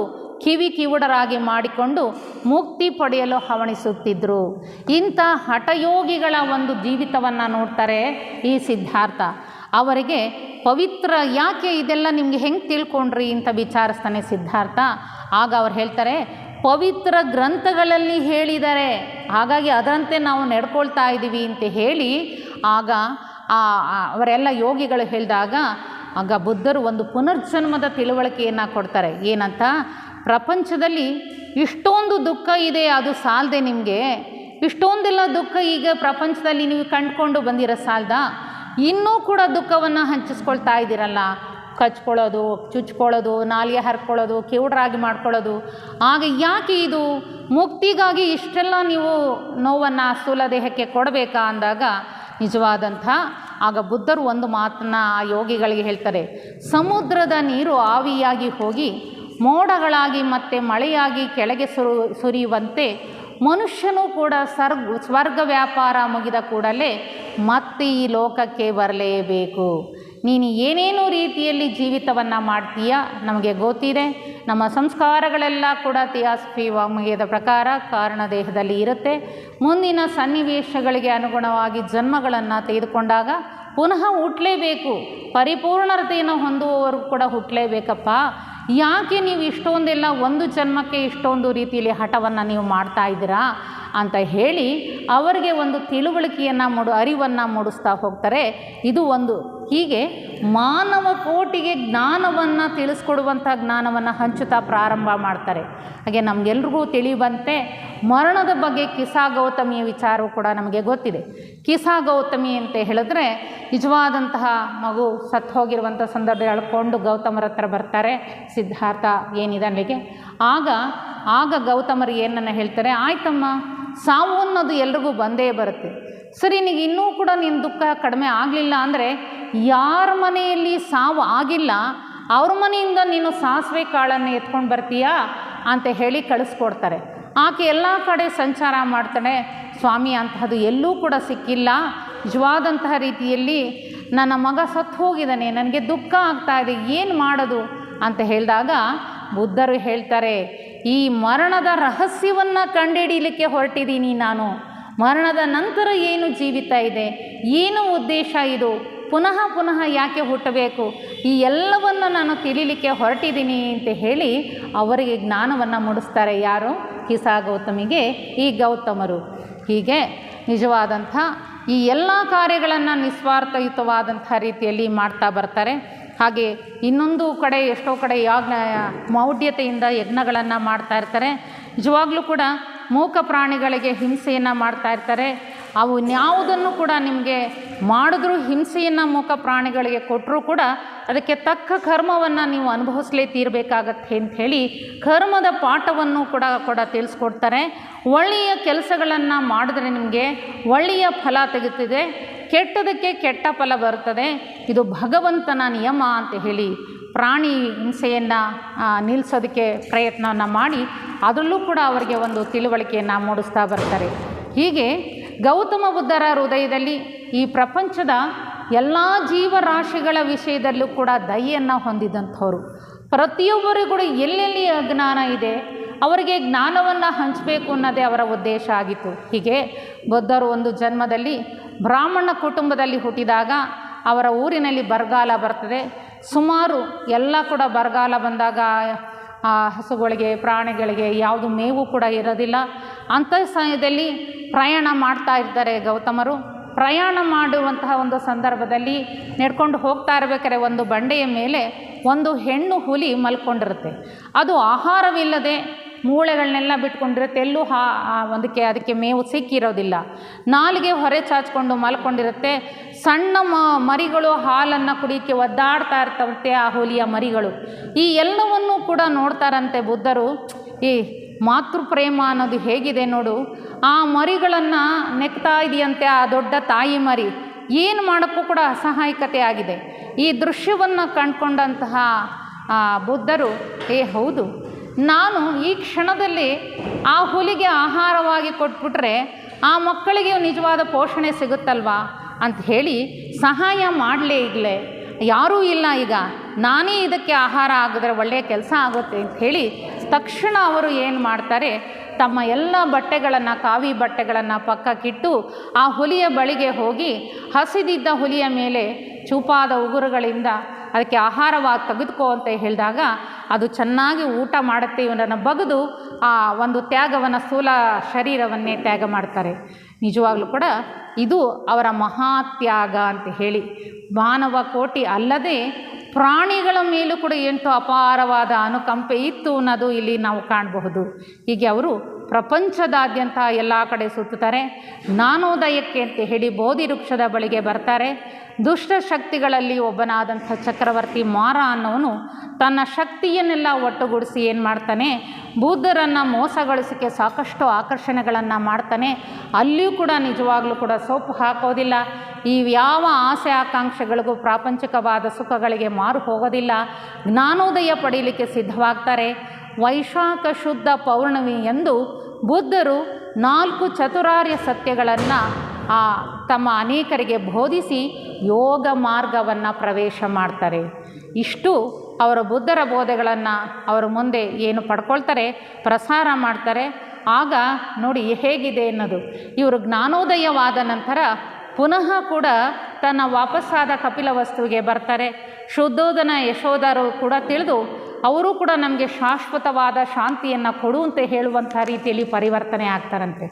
ಕಿವುಡರಾಗಿ ಮಾಡಿಕೊಂಡು ಮುಕ್ತಿ ಪಡೆಯಲು ಹವಣಿಸುತ್ತಿದ್ದರು. ಇಂಥ ಹಠಯೋಗಿಗಳ ಒಂದು ಜೀವಿತವನ್ನು ನೋಡ್ತಾರೆ ಈ ಸಿದ್ಧಾರ್ಥ. ಅವರಿಗೆ ಪವಿತ್ರ ಯಾಕೆ ಇದೆಲ್ಲ ನಿಮಗೆ ಹೆಂಗೆ ತಿಳ್ಕೊಂಡ್ರಿ ಅಂತ ವಿಚಾರಿಸ್ತಾನೆ ಸಿದ್ಧಾರ್ಥ. ಆಗ ಅವ್ರು ಹೇಳ್ತಾರೆ, ಪವಿತ್ರ ಗ್ರಂಥಗಳಲ್ಲಿ ಹೇಳಿದ್ದಾರೆ, ಹಾಗಾಗಿ ಅದರಂತೆ ನಾವು ನಡ್ಕೊಳ್ತಾ ಇದ್ದೀವಿ ಅಂತ ಹೇಳಿ ಆಗ ಅವರೆಲ್ಲ ಯೋಗಿಗಳು ಹೇಳಿದಾಗ ಆಗ ಬುದ್ಧರು ಒಂದು ಪುನರ್ಜನ್ಮದ ತಿಳುವಳಿಕೆಯನ್ನು ಕೊಡ್ತಾರೆ. ಏನಂತ, ಪ್ರಪಂಚದಲ್ಲಿ ಇಷ್ಟೊಂದು ದುಃಖ ಇದೆ, ಅದು ಸಾಲದೆ ನಿಮಗೆ ಇಷ್ಟೊಂದೆಲ್ಲ ದುಃಖ ಈಗ ಪ್ರಪಂಚದಲ್ಲಿ ನೀವು ಕಂಡುಕೊಂಡು ಬಂದಿರೋ ಸಾಲದ, ಇನ್ನೂ ಕೂಡ ದುಃಖವನ್ನು ಹಂಚಿಸ್ಕೊಳ್ತಾ ಇದ್ದೀರಲ್ಲ, ಕಚ್ಕೊಳ್ಳೋದು, ಚುಚ್ಕೊಳ್ಳೋದು, ನಾಲಿಗೆ ಹರ್ಕೊಳ್ಳೋದು, ಕಿವುಡರಾಗಿ ಮಾಡ್ಕೊಳ್ಳೋದು, ಆಗ ಯಾಕೆ ಇದು ಮುಕ್ತಿಗಾಗಿ ಇಷ್ಟೆಲ್ಲ ನೀವು ನೋವನ್ನು ಸ್ಥೂಲ ದೇಹಕ್ಕೆ ಕೊಡಬೇಕಾ ಅಂದಾಗ ನಿಜವಾದಂಥ ಆಗ ಬುದ್ಧರು ಒಂದು ಮಾತನ್ನು ಆ ಯೋಗಿಗಳಿಗೆ ಹೇಳ್ತಾರೆ. ಸಮುದ್ರದ ನೀರು ಆವಿಯಾಗಿ ಹೋಗಿ ಮೋಡಗಳಾಗಿ ಮತ್ತೆ ಮಳೆಯಾಗಿ ಕೆಳಗೆ ಸುರಿಯುವಂತೆ ಮನುಷ್ಯನೂ ಕೂಡ ಸ್ವರ್ಗ ವ್ಯಾಪಾರ ಮುಗಿದ ಕೂಡಲೇ ಮತ್ತೆ ಈ ಲೋಕಕ್ಕೆ ಬರಲೇಬೇಕು. ನೀನು ಏನೇನು ರೀತಿಯಲ್ಲಿ ಜೀವಿತವನ್ನು ಮಾಡ್ತೀಯ ನಮಗೆ ಗೊತ್ತಿದೆ. ನಮ್ಮ ಸಂಸ್ಕಾರಗಳೆಲ್ಲ ಕೂಡ ಥಿಯಾಸಫಿ ವಾಂಗ್ಮಯದ ಪ್ರಕಾರ ಕಾರಣ ದೇಹದಲ್ಲಿ ಇರುತ್ತೆ. ಮುಂದಿನ ಸನ್ನಿವೇಶಗಳಿಗೆ ಅನುಗುಣವಾಗಿ ಜನ್ಮಗಳನ್ನು ತೆಗೆದುಕೊಂಡಾಗ ಪುನಃ ಹುಟ್ಟಲೇಬೇಕು. ಪರಿಪೂರ್ಣತೆಯನ್ನು ಹೊಂದುವವರು ಕೂಡ ಹುಟ್ಟಲೇಬೇಕಪ್ಪ. ಯಾಕೆ ನೀವು ಇಷ್ಟೊಂದೆಲ್ಲ ಒಂದು ಜನ್ಮಕ್ಕೆ ಇಷ್ಟೊಂದು ರೀತಿಯಲ್ಲಿ ಹಠವನ್ನು ನೀವು ಮಾಡ್ತಾ ಇದ್ದೀರಾ ಅಂತ ಹೇಳಿ ಅವರಿಗೆ ಒಂದು ತಿಳುವಳಿಕೆಯನ್ನು ಅರಿವನ್ನು ಮೂಡಿಸ್ತಾ ಹೋಗ್ತಾರೆ. ಇದು ಒಂದು ಹೀಗೆ ಮಾನವ ಕೋಟಿಗೆ ಜ್ಞಾನವನ್ನು ತಿಳಿಸ್ಕೊಡುವಂಥ ಜ್ಞಾನವನ್ನು ಹಂಚುತ್ತಾ ಪ್ರಾರಂಭ ಮಾಡ್ತಾರೆ. ಹಾಗೆ ನಮಗೆಲ್ರಿಗೂ ತಿಳಿಯುವಂತೆ ಮರಣದ ಬಗ್ಗೆ ಕಿಸಾ ಗೌತಮಿಯ ವಿಚಾರವೂ ಕೂಡ ನಮಗೆ ಗೊತ್ತಿದೆ. ಕಿಸಾ ಗೌತಮಿ ಅಂತ ಹೇಳಿದ್ರೆ ನಿಜವಾದಂತಹ ಮಗು ಸತ್ತು ಹೋಗಿರುವಂಥ ಸಂದರ್ಭ ಹೇಳ್ಕೊಂಡು ಗೌತಮರ ಹತ್ರ ಬರ್ತಾರೆ ಸಿದ್ಧಾರ್ಥ ಏನಿದೆ ಅಲ್ಲಿಗೆ. ಆಗ ಗೌತಮರು ಏನನ್ನ ಹೇಳ್ತಾರೆ, ಆಯ್ತಮ್ಮ ಸಾವು ಅನ್ನೋದು ಎಲ್ರಿಗೂ ಬಂದೇ ಬರುತ್ತೆ, ಸರಿ ನಿನಗೆ ಇನ್ನೂ ಕೂಡ ನಿನ್ನ ದುಃಖ ಕಡಿಮೆ ಆಗಲಿಲ್ಲ ಅಂದರೆ ಯಾರ ಮನೆಯಲ್ಲಿ ಸಾವು ಆಗಿಲ್ಲ ಅವ್ರ ಮನೆಯಿಂದ ನೀನು ಸಾಸಿವೆ ಕಾಳನ್ನು ಎತ್ಕೊಂಡು ಬರ್ತೀಯಾ ಅಂತ ಹೇಳಿ ಕಳಿಸ್ಕೊಡ್ತಾರೆ. ಆಕೆ ಎಲ್ಲ ಕಡೆ ಸಂಚಾರ ಮಾಡ್ತಾಳೆ, ಸ್ವಾಮಿ ಅಂತಹದ್ದು ಎಲ್ಲೂ ಕೂಡ ಸಿಕ್ಕಿಲ್ಲ, ನಿಜವಾದಂತಹ ರೀತಿಯಲ್ಲಿ ನನ್ನ ಮಗ ಸತ್ತು ಹೋಗಿದ್ದಾನೆ, ನನಗೆ ದುಃಖ ಆಗ್ತಾ ಇದೆ, ಏನು ಮಾಡೋದು ಅಂತ ಹೇಳಿದಾಗ ಬುದ್ಧರು ಹೇಳ್ತಾರೆ, ಈ ಮರಣದ ರಹಸ್ಯವನ್ನು ಕಂಡುಹಿಡೀಲಿಕ್ಕೆ ಹೊರಟಿದ್ದೀನಿ ನಾನು. ಮರಣದ ನಂತರ ಏನು ಜೀವಿತ ಇದೆ, ಏನು ಉದ್ದೇಶ ಇದು, ಪುನಃ ಪುನಃ ಯಾಕೆ ಹುಟ್ಟಬೇಕು, ಈ ಎಲ್ಲವನ್ನು ನಾನು ತಿಳಿಲಿಕ್ಕೆ ಹೊರಟಿದ್ದೀನಿ ಅಂತ ಹೇಳಿ ಅವರಿಗೆ ಜ್ಞಾನವನ್ನು ಮೂಡಿಸ್ತಾರೆ. ಯಾರು? ಕಿಸಾ ಗೌತಮಿಗೆ ಈ ಗೌತಮರು. ಹೀಗೆ ನಿಜವಾದಂಥ ಈ ಎಲ್ಲ ಕಾರ್ಯಗಳನ್ನು ನಿಸ್ವಾರ್ಥಯುತವಾದಂಥ ರೀತಿಯಲ್ಲಿ ಮಾಡ್ತಾ ಬರ್ತಾರೆ. ಹಾಗೆ ಇನ್ನೊಂದು ಕಡೆ ಎಷ್ಟೋ ಕಡೆ ಮೌಢ್ಯತೆಯಿಂದ ಯಜ್ಞಗಳನ್ನು ಮಾಡ್ತಾ ಇರ್ತಾರೆ. ನಿಜವಾಗ್ಲೂ ಕೂಡ ಮೂಕ ಪ್ರಾಣಿಗಳಿಗೆ ಹಿಂಸೆಯನ್ನು ಮಾಡ್ತಾ ಇರ್ತಾರೆ. ಅವು ಯಾವುದನ್ನು ಕೂಡ ನಿಮಗೆ ಮಾಡಿದ್ರೂ ಹಿಂಸೆಯನ್ನು ಮೂಕ ಪ್ರಾಣಿಗಳಿಗೆ ಕೊಟ್ಟರೂ ಕೂಡ ಅದಕ್ಕೆ ತಕ್ಕ ಕರ್ಮವನ್ನು ನೀವು ಅನುಭವಿಸಲೇ ತೀರಬೇಕಾಗತ್ತೆ ಅಂಥೇಳಿ ಕರ್ಮದ ಪಾಠವನ್ನು ಕೂಡ ತಿಳಿಸ್ಕೊಡ್ತಾರೆ. ಒಳ್ಳೆಯ ಕೆಲಸಗಳನ್ನು ಮಾಡಿದ್ರೆ ನಿಮಗೆ ಒಳ್ಳೆಯ ಫಲ ತೆಗೆತಿದೆ, ಕೆಟ್ಟದಕ್ಕೆ ಕೆಟ್ಟ ಫಲ ಬರುತ್ತದೆ, ಇದು ಭಗವಂತನ ನಿಯಮ ಅಂತ ಹೇಳಿ ಪ್ರಾಣಿ ಹಿಂಸೆಯನ್ನು ನಿಲ್ಲಿಸೋದಕ್ಕೆ ಪ್ರಯತ್ನವನ್ನು ಮಾಡಿ ಅದರಲ್ಲೂ ಕೂಡ ಅವರಿಗೆ ಒಂದು ತಿಳುವಳಿಕೆಯನ್ನು ಮೂಡಿಸ್ತಾ ಬರ್ತಾರೆ. ಹೀಗೆ ಗೌತಮ ಬುದ್ಧರ ಹೃದಯದಲ್ಲಿ ಈ ಪ್ರಪಂಚದ ಎಲ್ಲ ಜೀವರಾಶಿಗಳ ವಿಷಯದಲ್ಲೂ ಕೂಡ ದಯೆಯನ್ನು ಹೊಂದಿದಂಥವ್ರು. ಪ್ರತಿಯೊಬ್ಬರಿಗೂ ಕೂಡ ಎಲ್ಲೆಲ್ಲಿ ಅಜ್ಞಾನ ಇದೆ ಅವರಿಗೆ ಜ್ಞಾನವನ್ನು ಹಂಚಬೇಕು ಅನ್ನೋದೇ ಅವರ ಉದ್ದೇಶ ಆಗಿತ್ತು. ಹೀಗೆ ಬುದ್ಧರು ಒಂದು ಜನ್ಮದಲ್ಲಿ ಬ್ರಾಹ್ಮಣ ಕುಟುಂಬದಲ್ಲಿ ಹುಟ್ಟಿದಾಗ ಅವರ ಊರಿನಲ್ಲಿ ಬರಗಾಲ ಬರ್ತದೆ. ಸುಮಾರು ಎಲ್ಲ ಕೂಡ ಬರಗಾಲ ಬಂದಾಗ ಹಸುಗಳಿಗೆ ಪ್ರಾಣಿಗಳಿಗೆ ಯಾವುದು ಮೇವು ಕೂಡ ಇರೋದಿಲ್ಲ. ಅಂಥ ಸಮಯದಲ್ಲಿ ಪ್ರಯಾಣ ಮಾಡ್ತಾ ಇರ್ತಾರೆ ಗೌತಮರು. ಪ್ರಯಾಣ ಮಾಡುವಂತಹ ಒಂದು ಸಂದರ್ಭದಲ್ಲಿ ನಡ್ಕೊಂಡು ಹೋಗ್ತಾ ಇರಬೇಕಾದ್ರೆ ಒಂದು ಬಂಡೆಯ ಮೇಲೆ ಒಂದು ಹೆಣ್ಣು ಹುಲಿ ಮಲ್ಕೊಂಡಿರುತ್ತೆ. ಅದು ಆಹಾರವಿಲ್ಲದೆ ಮೂಳೆಗಳನ್ನೆಲ್ಲ ಬಿಟ್ಕೊಂಡಿರುತ್ತೆ, ಎಲ್ಲೂ ಅದಕ್ಕೆ ಮೇವು ಸಿಕ್ಕಿರೋದಿಲ್ಲ. ನಾಲಿಗೆ ಹೊರೆ ಚಾಚ್ಕೊಂಡು ಮಲ್ಕೊಂಡಿರುತ್ತೆ. ಸಣ್ಣ ಮರಿಗಳು ಹಾಲನ್ನು ಕುಡಿಯೋಕ್ಕೆ ಒದ್ದಾಡ್ತಾ ಇರ್ತವಂತೆ ಆ ಹುಲಿಯ ಮರಿಗಳು. ಈ ಎಲ್ಲವನ್ನೂ ಕೂಡ ನೋಡ್ತಾರಂತೆ ಬುದ್ಧರು. ಈ ಮಾತೃಪ್ರೇಮ ಅನ್ನೋದು ಹೇಗಿದೆ ನೋಡು, ಆ ಮರಿಗಳನ್ನು ನೆಕ್ತಾ ಇದೆಯಂತೆ ಆ ದೊಡ್ಡ ತಾಯಿ ಮರಿ. ಏನು ಮಾಡೋಕ್ಕೂ ಕೂಡ ಅಸಹಾಯಕತೆ ಆಗಿದೆ. ಈ ದೃಶ್ಯವನ್ನು ಕಂಡುಕೊಂಡಂತಹ ಬುದ್ಧರು, ಹೌದು, ನಾನು ಈ ಕ್ಷಣದಲ್ಲಿ ಆ ಹುಲಿಗೆ ಆಹಾರವಾಗಿ ಕೊಟ್ಬಿಟ್ರೆ ಆ ಮಕ್ಕಳಿಗೆ ನಿಜವಾದ ಪೋಷಣೆ ಸಿಗುತ್ತಲ್ವಾ ಅಂತ ಹೇಳಿ ಸಹಾಯ ಮಾಡಲೇ ಈಗಲೇ ಯಾರೂ ಇಲ್ಲ, ಈಗ ನಾನೇ ಇದಕ್ಕೆ ಆಹಾರ ಆಗಿದ್ರೆ ಒಳ್ಳೆಯ ಕೆಲಸ ಆಗುತ್ತೆ ಅಂತ ಹೇಳಿ ತಕ್ಷಣ ಅವರು ಏನು ಮಾಡ್ತಾರೆ, ತಮ್ಮ ಎಲ್ಲ ಬಟ್ಟೆಗಳನ್ನು ಕಾವಿ ಬಟ್ಟೆಗಳನ್ನು ಪಕ್ಕಕ್ಕಿಟ್ಟು ಆ ಹುಲಿಯ ಬಳಿಗೆ ಹೋಗಿ ಹಸಿದಿದ್ದ ಹುಲಿಯ ಮೇಲೆ ಚೂಪಾದ ಉಗುರುಗಳಿಂದ ಅದಕ್ಕೆ ಆಹಾರವಾಗಿ ತೆಗೆದುಕೋ ಅಂತ ಹೇಳಿದಾಗ ಅದು ಚೆನ್ನಾಗಿ ಊಟ ಮಾಡುತ್ತೆ. ಇವನನ್ನು ಬಗೆದು ಆ ಒಂದು ತ್ಯಾಗವನ್ನು ಸ್ಥೂಲ ಶರೀರವನ್ನೇ ತ್ಯಾಗ ಮಾಡ್ತಾರೆ. ನಿಜವಾಗ್ಲೂ ಕೂಡ ಇದು ಅವರ ಮಹಾತ್ಯಾಗ ಅಂತ ಹೇಳಿ ಮಾನವ ಕೋಟಿ ಅಲ್ಲದೆ ಪ್ರಾಣಿಗಳ ಮೇಲೂ ಕೂಡ ಎಂಟು ಅಪಾರವಾದ ಅನುಕಂಪೆ ಇತ್ತು ಅನ್ನೋದು ಇಲ್ಲಿ ನಾವು ಕಾಣಬಹುದು. ಹೀಗೆ ಅವರು ಪ್ರಪಂಚದಾದ್ಯಂತ ಎಲ್ಲ ಕಡೆ ಸುತ್ತುತ್ತಾರೆ. ಜ್ಞಾನೋದಯಕ್ಕೆ ಅಂತ ಹೇಳಿ ಬೋಧಿ ವೃಕ್ಷದ ಬಳಿಗೆ ಬರ್ತಾರೆ. ದುಷ್ಟ ಶಕ್ತಿಗಳಲ್ಲಿ ಒಬ್ಬನಾದಂಥ ಚಕ್ರವರ್ತಿ ಮಾರ ಅನ್ನೋನು ತನ್ನ ಶಕ್ತಿಯನ್ನೆಲ್ಲ ಒಟ್ಟುಗೂಡಿಸಿ ಏನು ಮಾಡ್ತಾನೆ, ಬುದ್ಧರನ್ನು ಮೋಸಗೊಳಿಸೋಕ್ಕೆ ಸಾಕಷ್ಟು ಆಕರ್ಷಣೆಗಳನ್ನು ಮಾಡ್ತಾನೆ. ಅಲ್ಲಿಯೂ ಕೂಡ ನಿಜವಾಗ್ಲೂ ಕೂಡ ಸೊಪ್ಪು ಹಾಕೋದಿಲ್ಲ. ಈ ಯಾವ ಆಸೆ ಆಕಾಂಕ್ಷೆಗಳಿಗೂ ಪ್ರಾಪಂಚಿಕವಾದ ಸುಖಗಳಿಗೆ ಮಾರು ಹೋಗೋದಿಲ್ಲ. ಜ್ಞಾನೋದಯ ಪಡೀಲಿಕ್ಕೆ ಸಿದ್ಧವಾಗ್ತಾರೆ. ವೈಶಾಖ ಶುದ್ಧ ಪೌರ್ಣಮಿ ಎಂದು ಬುದ್ಧರು 4 ಚತುರಾರ್ಯ ಸತ್ಯಗಳನ್ನು ತಮ್ಮ ಅನೇಕರಿಗೆ ಬೋಧಿಸಿ ಯೋಗ ಮಾರ್ಗವನ್ನು ಪ್ರವೇಶ ಮಾಡ್ತಾರೆ. ಇಷ್ಟು ಅವರ ಬುದ್ಧರ ಬೋಧೆಗಳನ್ನು ಅವರು ಮುಂದೆ ಏನು ಪಡ್ಕೊಳ್ತಾರೆ, ಪ್ರಸಾರ ಮಾಡ್ತಾರೆ. ಆಗ ನೋಡಿ ಹೇಗಿದೆ ಅನ್ನೋದು. ಇವರು ಜ್ಞಾನೋದಯವಾದ ನಂತರ ಪುನಃ ಕೂಡ ತನ್ನ ವಾಪಸ್ಸಾದ ಕಪಿಲವಸ್ತುವಿಗೆ ಬರ್ತಾರೆ. ಶುದ್ಧೋಧನ ಯಶೋಧರು ಕೂಡ ತಿಳಿದು ಅವರು ಕೂಡ ನಮಗೆ ಶಾಶ್ವತವಾದ ಶಾಂತಿಯನ್ನು ಕೊಡು ಅಂತ ಹೇಳುವಂಥ ರೀತಿಯಲ್ಲಿ ಪರಿವರ್ತನೆ ಆಗ್ತಾರಂತೆ.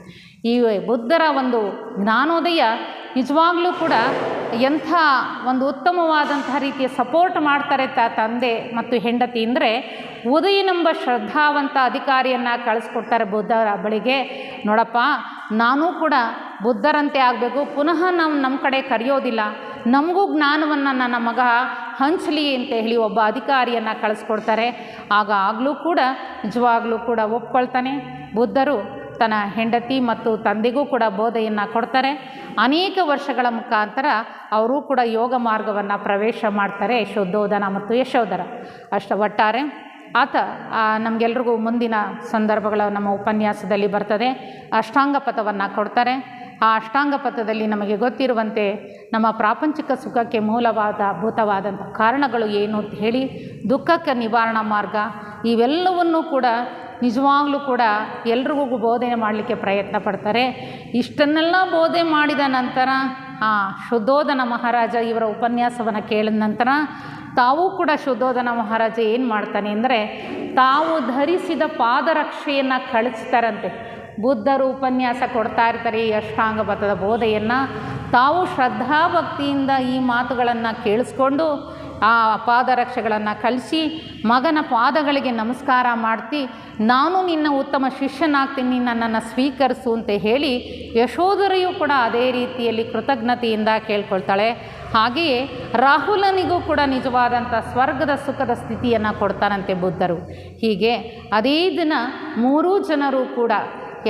ಈ ಬುದ್ಧರ ಒಂದು ಜ್ಞಾನೋದಯ ನಿಜವಾಗ್ಲೂ ಕೂಡ ಎಂಥ ಒಂದು ಉತ್ತಮವಾದಂತಹ ರೀತಿಯ ಸಪೋರ್ಟ್ ಮಾಡ್ತಾರೆ ತಂದೆ ಮತ್ತು ಹೆಂಡತಿ ಅಂದರೆ, ಉದಯನೆಂಬ ಶ್ರದ್ಧಾವಂತ ಅಧಿಕಾರಿಯನ್ನು ಕಳಿಸ್ಕೊಡ್ತಾರೆ ಬುದ್ಧರ ಬಳಿಗೆ. ನೋಡಪ್ಪ, ನಾನೂ ಕೂಡ ಬುದ್ಧರಂತೆ ಆಗಬೇಕು, ಪುನಃ ನಾವು ನಮ್ಮ ಕಡೆ ಕರೆಯೋದಿಲ್ಲ, ನಮಗೂ ಜ್ಞಾನವನ್ನು ನನ್ನ ಮಗ ಹಂಚಲಿ ಅಂತ ಹೇಳಿ ಒಬ್ಬ ಅಧಿಕಾರಿಯನ್ನು ಕಳಿಸ್ಕೊಡ್ತಾರೆ. ಆಗಲೂ ಕೂಡ ನಿಜವಾಗ್ಲೂ ಕೂಡ ಒಪ್ಕೊಳ್ತಾನೆ. ಬುದ್ಧರು ತನ್ನ ಹೆಂಡತಿ ಮತ್ತು ತಂದೆಗೂ ಕೂಡ ಬೋಧೆಯನ್ನು ಕೊಡ್ತಾರೆ. ಅನೇಕ ವರ್ಷಗಳ ಮುಖಾಂತರ ಅವರೂ ಕೂಡ ಯೋಗ ಮಾರ್ಗವನ್ನು ಪ್ರವೇಶ ಮಾಡ್ತಾರೆ, ಶುದ್ಧೋಧನ ಮತ್ತು ಯಶೋಧರ. ಒಟ್ಟಾರೆ ಆತ ನಮಗೆಲ್ರಿಗೂ ಮುಂದಿನ ಭೂತಗಳ ನಮ್ಮ ಉಪನ್ಯಾಸದಲ್ಲಿ ಬರ್ತದೆ. ಅಷ್ಟಾಂಗ ಪಥವನ್ನು ಕೊಡ್ತಾರೆ. ಆ ಅಷ್ಟಾಂಗ ಪಥದಲ್ಲಿ ನಮಗೆ ಗೊತ್ತಿರುವಂತೆ ನಮ್ಮ ಪ್ರಾಪಂಚಿಕ ಸುಖಕ್ಕೆ ಮೂಲಭೂತವಾದಂಥ ಕಾರಣಗಳು ಏನು ಅಂತ ಹೇಳಿ, ದುಃಖಕ್ಕೆ ನಿವಾರಣಾ ಮಾರ್ಗ, ಇವೆಲ್ಲವನ್ನೂ ಕೂಡ ನಿಜವಾಗ್ಲೂ ಕೂಡ ಎಲ್ರಿಗೂ ಬೋಧನೆ ಮಾಡಲಿಕ್ಕೆ ಪ್ರಯತ್ನ ಪಡ್ತಾರೆ. ಇಷ್ಟನ್ನೆಲ್ಲ ಬೋಧನೆ ಮಾಡಿದ ನಂತರ ಶುದ್ಧೋಧನ ಮಹಾರಾಜ ಇವರ ಉಪನ್ಯಾಸವನ್ನು ಕೇಳಿದ ನಂತರ ತಾವೂ ಕೂಡ ಶುದ್ಧೋಧನ ಮಹಾರಾಜ ಏನು ಮಾಡ್ತಾನೆ ಅಂದರೆ, ತಾವು ಧರಿಸಿದ ಪಾದರಕ್ಷೆಯನ್ನು ಕಳಿಸ್ತಾರಂತೆ. ಬುದ್ಧರು ಉಪನ್ಯಾಸ ಕೊಡ್ತಾ ಇರ್ತಾರೆ ಈ ಅಷ್ಟಾಂಗ ಪಥದ ಬೋಧೆಯನ್ನು. ತಾವು ಶ್ರದ್ಧಾಭಕ್ತಿಯಿಂದ ಈ ಮಾತುಗಳನ್ನು ಕೇಳಿಸ್ಕೊಂಡು ಆ ಪಾದರಕ್ಷೆಗಳನ್ನು ಕಳಿಸಿ ಮಗನ ಪಾದಗಳಿಗೆ ನಮಸ್ಕಾರ ಮಾಡ್ತಿ, ನಾನು ನಿನ್ನ ಉತ್ತಮ ಶಿಷ್ಯನಾಗ್ತೀನಿ, ನನ್ನನ್ನು ಸ್ವೀಕರಿಸು ಅಂತ ಹೇಳಿ ಯಶೋಧರೆಯೂ ಕೂಡ ಅದೇ ರೀತಿಯಲ್ಲಿ ಕೃತಜ್ಞತೆಯಿಂದ ಕೇಳ್ಕೊಳ್ತಾಳೆ. ಹಾಗೆಯೇ ರಾಹುಲನಿಗೂ ಕೂಡ ನಿಜವಾದಂಥ ಸ್ವರ್ಗದ ಸುಖದ ಸ್ಥಿತಿಯನ್ನು ಕೊಡ್ತಾರಂತೆ ಬುದ್ಧರು. ಹೀಗೆ ಅದೇ ದಿನ ಮೂರೂ ಜನರು ಕೂಡ,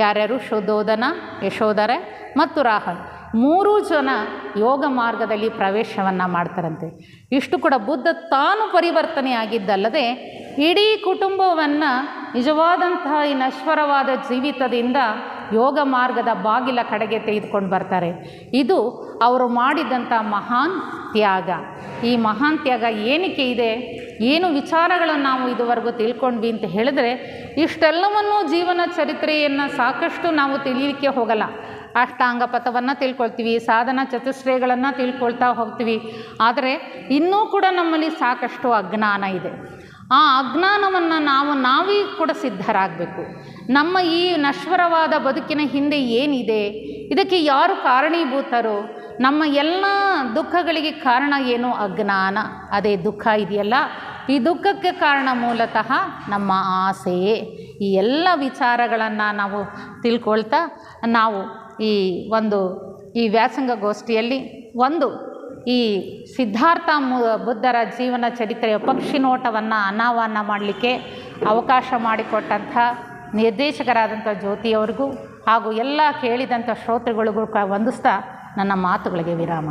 ಯಾರ್ಯಾರು ಶುದ್ಧೋಧನ, ಯಶೋಧರೆ ಮತ್ತು ರಾಹುಲ್, ಮೂರೂ ಜನ ಯೋಗ ಮಾರ್ಗದಲ್ಲಿ ಪ್ರವೇಶವನ್ನು ಮಾಡ್ತಾರಂತೆ. ಇಷ್ಟು ಕೂಡ ಬುದ್ಧ ತಾನು ಪರಿವರ್ತನೆ ಆಗಿದ್ದಲ್ಲದೆ ಇಡೀ ಕುಟುಂಬವನ್ನು ನಿಜವಾದಂತಹ ಈ ನಶ್ವರವಾದ ಜೀವಿತದಿಂದ ಯೋಗ ಮಾರ್ಗದ ಬಾಗಿಲ ಕಡೆಗೆ ತೆಗೆದುಕೊಂಡು ಬರ್ತಾರೆ. ಇದು ಅವರು ಮಾಡಿದಂಥ ಮಹಾನ್ ತ್ಯಾಗ. ಈ ಮಹಾನ್ ತ್ಯಾಗ ಏನಕ್ಕೆ ಇದೆ, ಏನು ವಿಚಾರಗಳನ್ನು ನಾವು ಇದುವರೆಗೂ ತಿಳ್ಕೊಂಡ್ವಿ ಅಂತ ಹೇಳಿದ್ರೆ, ಇಷ್ಟೆಲ್ಲವನ್ನೂ ಜೀವನ ಚರಿತ್ರೆಯನ್ನು ಸಾಕಷ್ಟು ನಾವು ತಿಳಿಯಲಿಕ್ಕೆ ಹೋಗಲ್ಲ. ಅಷ್ಟಾಂಗ ಪಥವನ್ನು ತಿಳ್ಕೊಳ್ತೀವಿ, ಸಾಧನ ಚತುಶ್ರೇಯಗಳನ್ನು ತಿಳ್ಕೊಳ್ತಾ ಹೋಗ್ತೀವಿ. ಆದರೆ ಇನ್ನೂ ಕೂಡ ನಮ್ಮಲ್ಲಿ ಸಾಕಷ್ಟು ಅಜ್ಞಾನ ಇದೆ. ಆ ಅಜ್ಞಾನವನ್ನು ನಾವೇ ಕೂಡ ಸಿದ್ಧರಾಗಬೇಕು. ನಮ್ಮ ಈ ನಶ್ವರವಾದ ಬದುಕಿನ ಹಿಂದೆ ಏನಿದೆ, ಇದಕ್ಕೆ ಯಾರು ಕಾರಣೀಭೂತರು, ನಮ್ಮ ಎಲ್ಲ ದುಃಖಗಳಿಗೆ ಕಾರಣ ಏನು, ಅಜ್ಞಾನ. ಅದೇ ದುಃಖ ಇದೆಯಲ್ಲ, ಈ ದುಃಖಕ್ಕೆ ಕಾರಣ ಮೂಲತಃ ನಮ್ಮ ಆಸೆಯೇ. ಈ ಎಲ್ಲ ವಿಚಾರಗಳನ್ನು ನಾವು ತಿಳ್ಕೊಳ್ತಾ ನಾವು ಈ ವ್ಯಾಸಂಗಗೋಷ್ಠಿಯಲ್ಲಿ ಈ ಸಿದ್ಧಾರ್ಥ ಬುದ್ಧರ ಜೀವನ ಚರಿತ್ರೆಯ ಪಕ್ಷಿ ನೋಟವನ್ನು ಅನಾವರಣ ಮಾಡಲಿಕ್ಕೆ ಅವಕಾಶ ಮಾಡಿಕೊಟ್ಟಂಥ ನಿರ್ದೇಶಕರಾದಂಥ ಜ್ಯೋತಿಯವರಿಗೂ ಹಾಗೂ ಎಲ್ಲ ಕೇಳಿದಂಥ ಶ್ರೋತೃಗಳಿಗೂ ವಂದಿಸ್ತಾ ನನ್ನ ಮಾತುಗಳಿಗೆ ವಿರಾಮ.